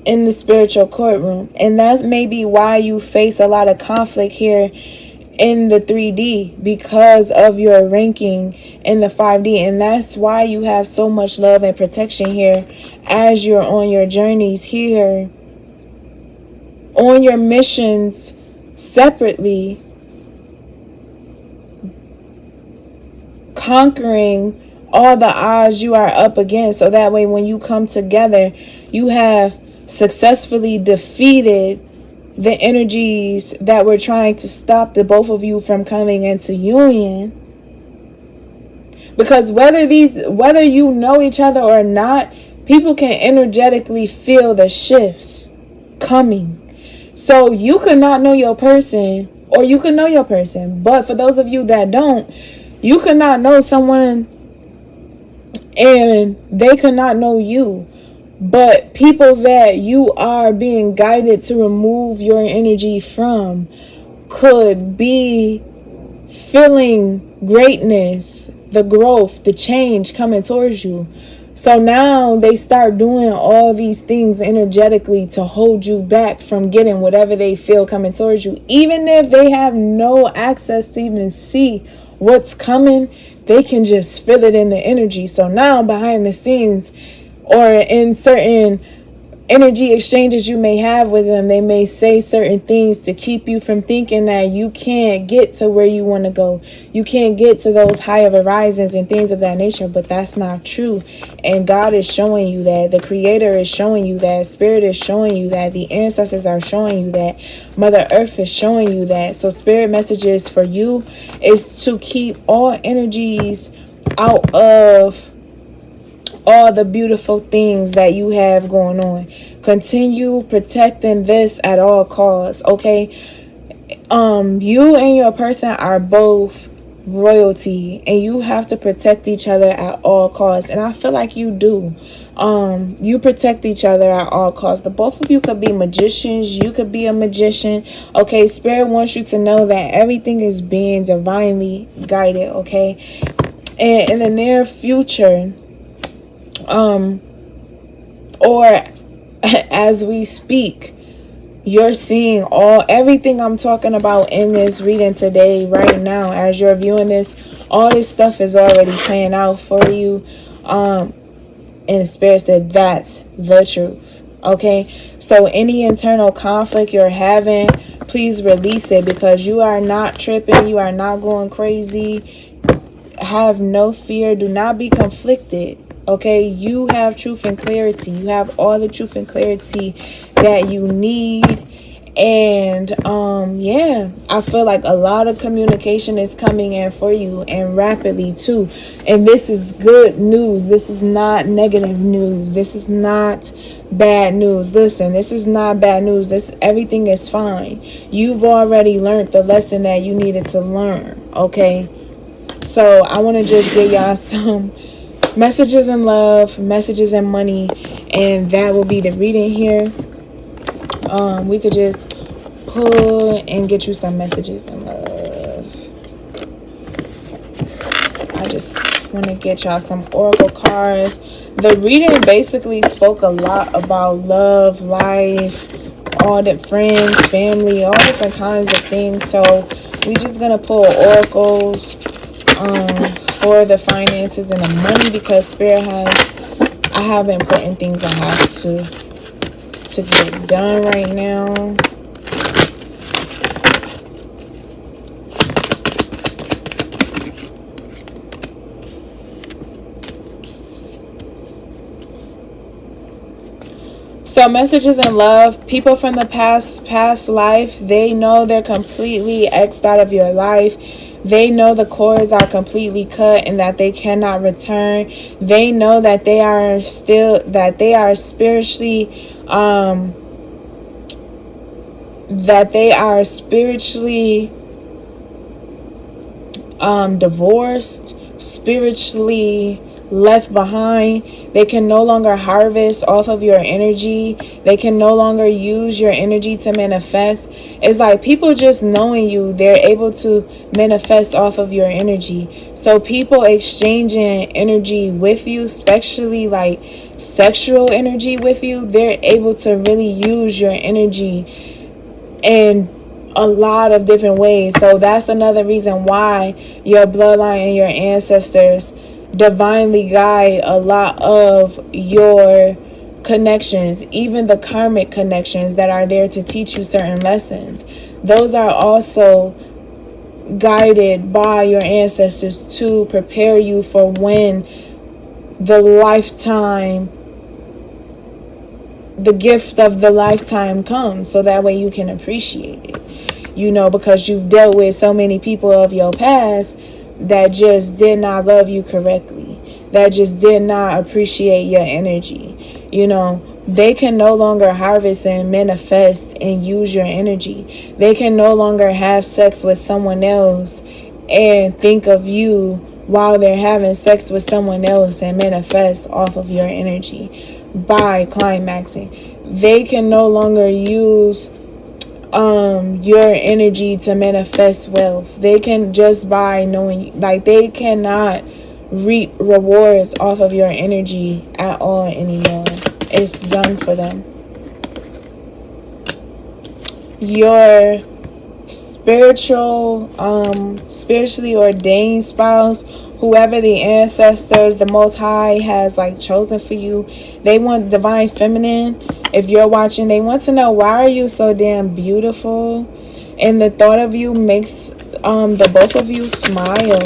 Speaker 1: in the spiritual courtroom. And that may be why you face a lot of conflict here in the 3D, because of your ranking in the 5D. And that's why you have so much love and protection here as you're on your journeys here, on your missions separately, conquering all the odds you are up against. So that way when you come together, you have successfully defeated the energies that were trying to stop the both of you from coming into union. Because whether you know each other or not, people can energetically feel the shifts coming. So you could not know your person, or you could know your person. But for those of you that don't, you could not know someone and they could not know you. But people that you are being guided to remove your energy from could be feeling greatness, the growth, the change coming towards you. So now they start doing all these things energetically to hold you back from getting whatever they feel coming towards you. Even if they have no access to even see what's coming, they can just feel it in the energy. So now behind the scenes, or in certain energy exchanges you may have with them, they may say certain things to keep you from thinking that you can't get to where you want to go. You can't get to those higher horizons and things of that nature. But that's not true. And God is showing you that. The Creator is showing you that. Spirit is showing you that. The ancestors are showing you that. Mother Earth is showing you that. So spirit messages for you is to keep all energies out of all the beautiful things that you have going on. Continue protecting this at all costs, okay? You and your person are both royalty, and you have to protect each other at all costs. And I feel like you do. You protect each other at all costs. The both of you could be magicians. You could be a magician. Okay, Spirit wants you to know that everything is being divinely guided, okay? And in the near future, or as we speak, you're seeing everything I'm talking about in this reading today, right now, as you're viewing this. All this stuff is already playing out for you. And the Spirit said that's the truth. Okay, so any internal conflict you're having, please release it, because you are not tripping. You are not going crazy. Have no fear. Do not be conflicted. Okay, you have truth and clarity. You have all the truth and clarity that you need. And yeah, I feel like a lot of communication is coming in for you, and rapidly too. And this is good news. This is not negative news. This is not bad news. Listen, this is not bad news. Everything is fine. You've already learned the lesson that you needed to learn. Okay, so I want to just give y'all some messages in love, messages in money, and that will be the reading here. We could just pull and get you some messages in love. I just want to get y'all some oracle cards. The reading basically spoke a lot about love, life, all the friends, family, all different kinds of things. So we just gonna pull oracles for the finances and the money, because Spirit I have important things I have to get done right now. So messages in love, people from the past life, they know they're completely X'd out of your life. They know the cords are completely cut and that they cannot return. They know that they are spiritually that they are spiritually divorced, spiritually left behind. They can no longer harvest off of your energy. They can no longer use your energy to manifest. It's like people just knowing you, they're able to manifest off of your energy. So people exchanging energy with you, especially like sexual energy with you, they're able to really use your energy in a lot of different ways. So that's another reason why your bloodline and your ancestors divinely guide a lot of your connections, even the karmic connections that are there to teach you certain lessons. Those are also guided by your ancestors to prepare you for when the gift of the lifetime comes, so that way you can appreciate it. Because you've dealt with so many people of your past that just did not love you correctly, that just did not appreciate your energy. They can no longer harvest and manifest and use your energy. They can no longer have sex with someone else and think of you while they're having sex with someone else and manifest off of your energy by climaxing. They can no longer use your energy to manifest wealth. They can just by knowing, like, they cannot reap rewards off of your energy at all anymore. It's done for them. Your spiritually ordained spouse, whoever the ancestors, the Most High has like chosen for you, they want divine feminine. If you're watching, they want to know, why are you so damn beautiful? And the thought of you makes the both of you smile.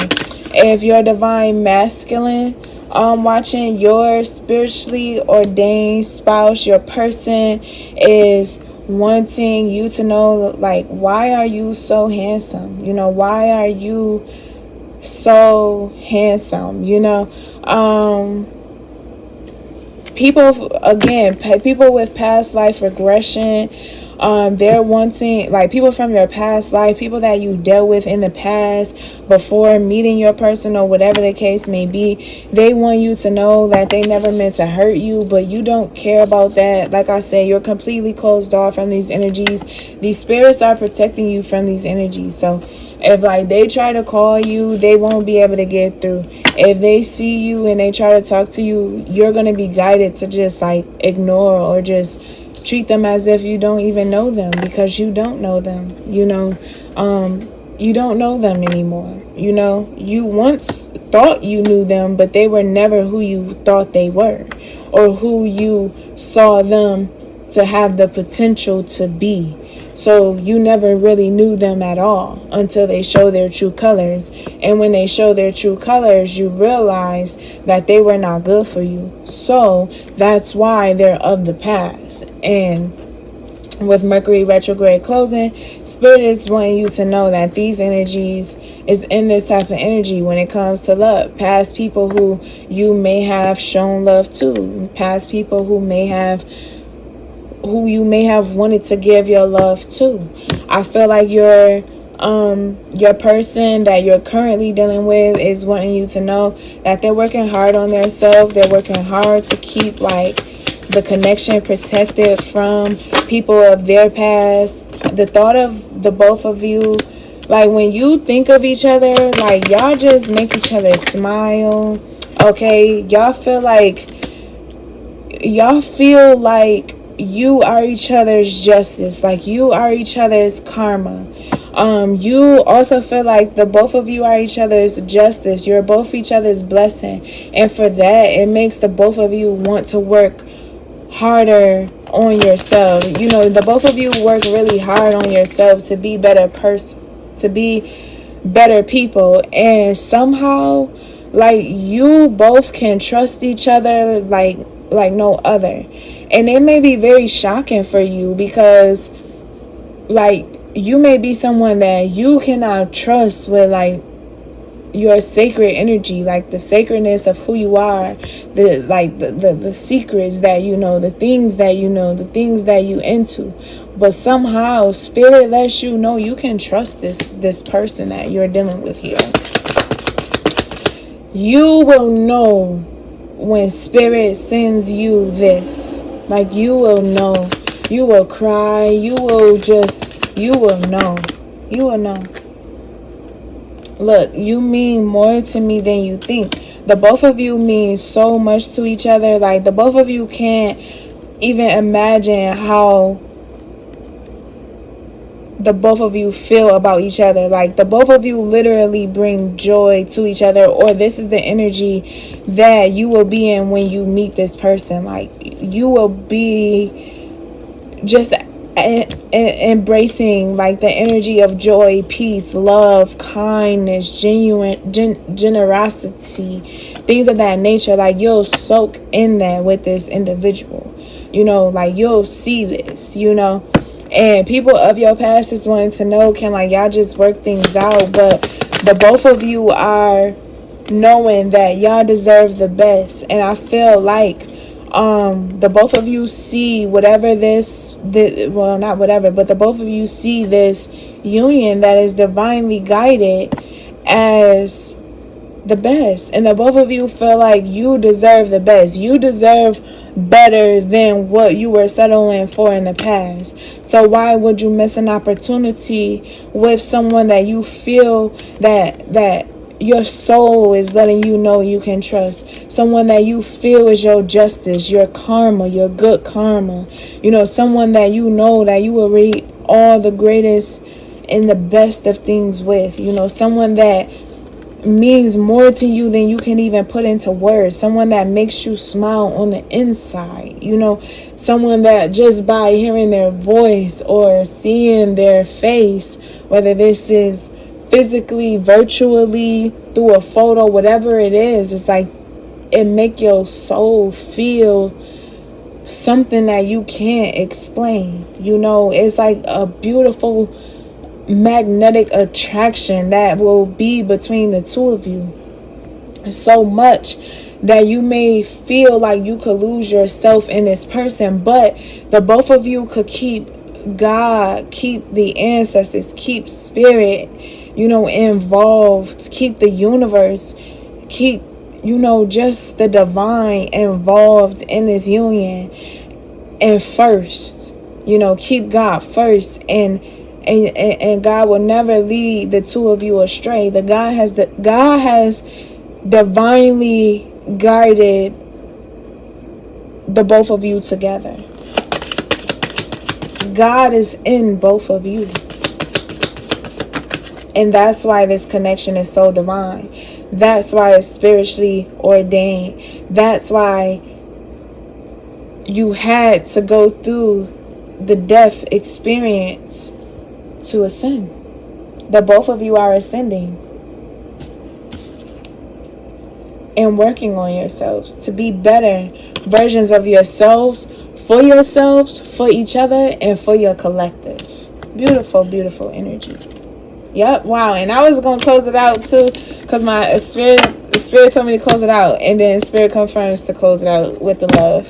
Speaker 1: If you're divine masculine, watching, your spiritually ordained spouse, your person is wanting you to know, like, why are you so handsome? Why are you so handsome? People with past life regression, they're wanting, like, people from your past life, people that you dealt with in the past before meeting your person or whatever the case may be. They want you to know that they never meant to hurt you, but you don't care about that. Like I said, you're completely closed off from these energies. These spirits are protecting you from these energies. So if like they try to call you, they won't be able to get through. If they see you and they try to talk to you, you're going to be guided to just like ignore or just treat them as if you don't even know them, because you don't know them. You don't know them anymore. You once thought you knew them, but they were never who you thought they were or who you saw them to have the potential to be. So you never really knew them at all until they show their true colors. And when they show their true colors, you realize that they were not good for you. So that's why they're of the past. And with Mercury retrograde closing, Spirit is wanting you to know that these energies is in this type of energy when it comes to love. Past people who you may have shown love to, past people who you may have wanted to give your love to. I feel like your person that you're currently dealing with is wanting you to know that they're working hard on themselves. They're working hard to keep like the connection protected from people of their past. The thought of the both of you, like when you think of each other, like y'all just make each other smile. Okay, y'all feel like you are each other's justice, like you are each other's karma. You also feel like the both of you are each other's justice. You're both each other's blessing, and for that, it makes the both of you want to work harder on yourself. The both of you work really hard on yourselves to be better to be better people, and somehow, like, you both can trust each other like no other. And it may be very shocking for you because like you may be someone that you cannot trust with like your sacred energy, like the sacredness of who you are, the secrets that the things that the things that you into. But somehow spirit lets you know you can trust this person that you're dealing with here. You will know when spirit sends you this. Like, you will know. You will cry. You will know. You will know. Look, you mean more to me than you think. The both of you mean so much to each other. Like, the both of you can't even imagine how the both of you feel about each other. Like, the both of you literally bring joy to each other, or this is the energy that you will be in when you meet this person. Like, you will be just embracing like the energy of joy, peace, love, kindness, genuine generosity, things of that nature. Like, you'll soak in that with this individual, you know, like you'll see this, you know. And people of your past is wanting to know, can like y'all just work things out? But the both of you are knowing that y'all deserve the best. And I feel like the both of you see whatever well, not whatever, but the both of you see this union that is divinely guided as the best. And the both of you feel like you deserve the best. You deserve better than what you were settling for in the past. So why would you miss an opportunity with someone that you feel that your soul is letting you know you can trust? Someone that you feel is your justice, your karma, your good karma. You know, someone that you know that you will reap all the greatest and the best of things with. You know, someone that means more to you than you can even put into words. Someone that makes you smile on the inside. You know, someone that just by hearing their voice or seeing their face, whether this is physically, virtually, through a photo, whatever it is, it's like it make your soul feel something that you can't explain. You know, it's like a beautiful magnetic attraction that will be between the two of you, so much that you may feel like you could lose yourself in this person. But the both of you could keep God, keep the ancestors, keep spirit, you know, involved, keep the universe, keep, you know, just the divine involved in this union. And first, you know, keep God first, and God will never lead the two of you astray. God has divinely guided the both of you together. God is in both of you. And that's why this connection is so divine. That's why it's spiritually ordained. That's why you had to go through the death experience to ascend. The both of you are ascending and working on yourselves to be better versions of yourselves, for each other, and for your collectives. Beautiful, beautiful energy. Yep, wow. And I was going to close it out too, because my spirit told me to close it out, and then spirit confirms to close it out with the love.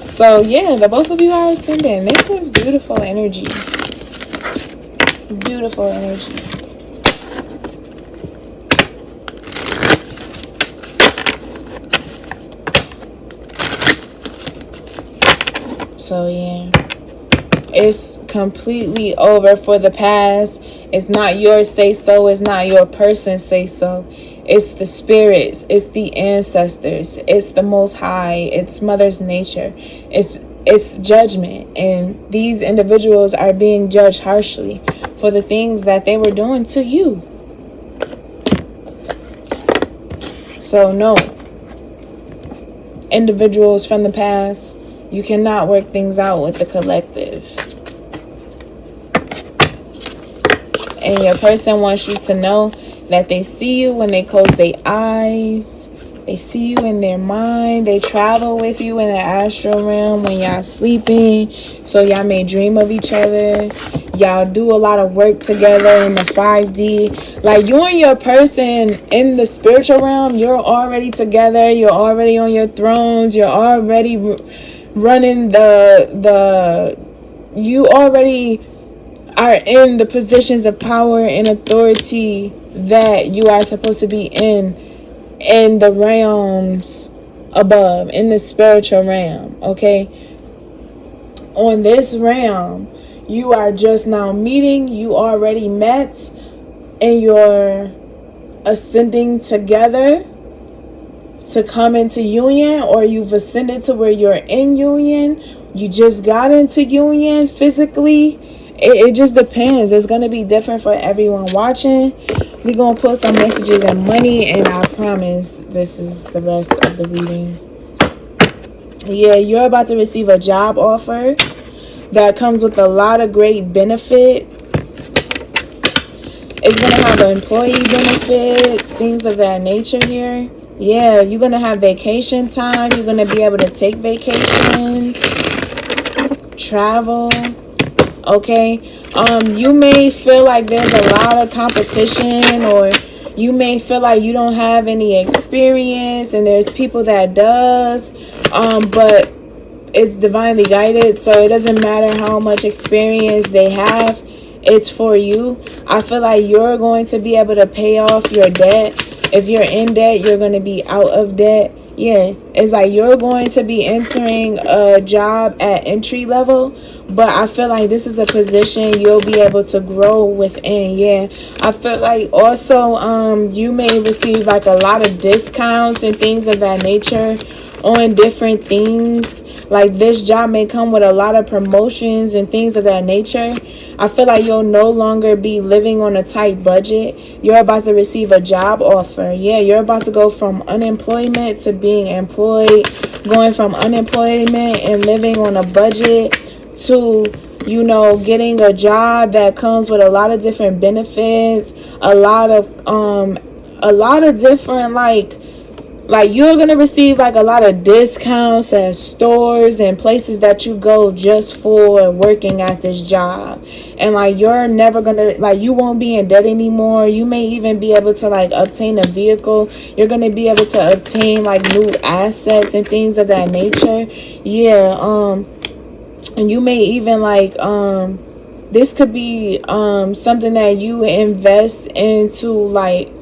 Speaker 1: So yeah, the both of you are ascending. This is beautiful energy. Beautiful energy. So yeah, it's completely over for the past. It's not your say so. It's not your person say so. It's the spirits. It's the ancestors. It's the Most High. It's Mother's nature. It's judgment. And these individuals are being judged harshly for the things that they were doing to you. So no, individuals from the past, you cannot work things out with the collective. And your person wants you to know that they see you when they close their eyes. They see you in their mind. They travel with you in the astral realm when y'all sleeping. So y'all may dream of each other. Y'all do a lot of work together in the 5D. Like, you and your person in the spiritual realm, you're already together. You're already on your thrones. You're already running the you already are in the positions of power and authority that you are supposed to be in the realms above, in the spiritual realm. Okay, on this realm, you are just now meeting. You already met, and you're ascending together to come into union, or you've ascended to where you're in union. You just got into union physically. It just depends. It's going to be different for everyone watching. We're going to put some messages and money, and I promise this is the rest of the reading. Yeah, you're about to receive a job offer that comes with a lot of great benefits. It's going to have employee benefits, things of that nature here. Yeah, you're going to have vacation time. You're going to be able to take vacations, travel. Okay. You may feel like there's a lot of competition, or you may feel like you don't have any experience and there's people that does. But it's divinely guided, so it doesn't matter how much experience they have. It's for you. I feel like you're going to be able to pay off your debt. If you're in debt, you're going to be out of debt. Yeah, it's like you're going to be entering a job at entry level, but I feel like this is a position you'll be able to grow within. Yeah, I feel like also you may receive like a lot of discounts and things of that nature on different things. Like this job may come with a lot of promotions and things of that nature. I feel like you'll no longer be living on a tight budget. You're about to receive a job offer. Yeah, you're about to go from unemployment to being employed, going from unemployment and living on a budget to, you know, getting a job that comes with a lot of different benefits, a lot of different like you're going to receive like a lot of discounts at stores and places that you go just for working at this job. And like you're never going to, like, you won't be in debt anymore. You may even be able to like obtain a vehicle. You're going to be able to obtain like new assets and things of that nature. Yeah. And you may even like this could be something that you invest into, like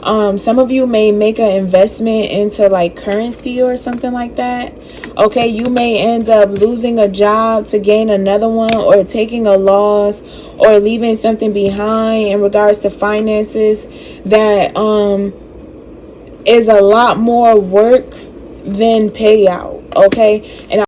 Speaker 1: some of you may make an investment into like currency or something like that. Okay, you may end up losing a job to gain another one, or taking a loss, or leaving something behind in regards to finances that is a lot more work than payout. Okay, and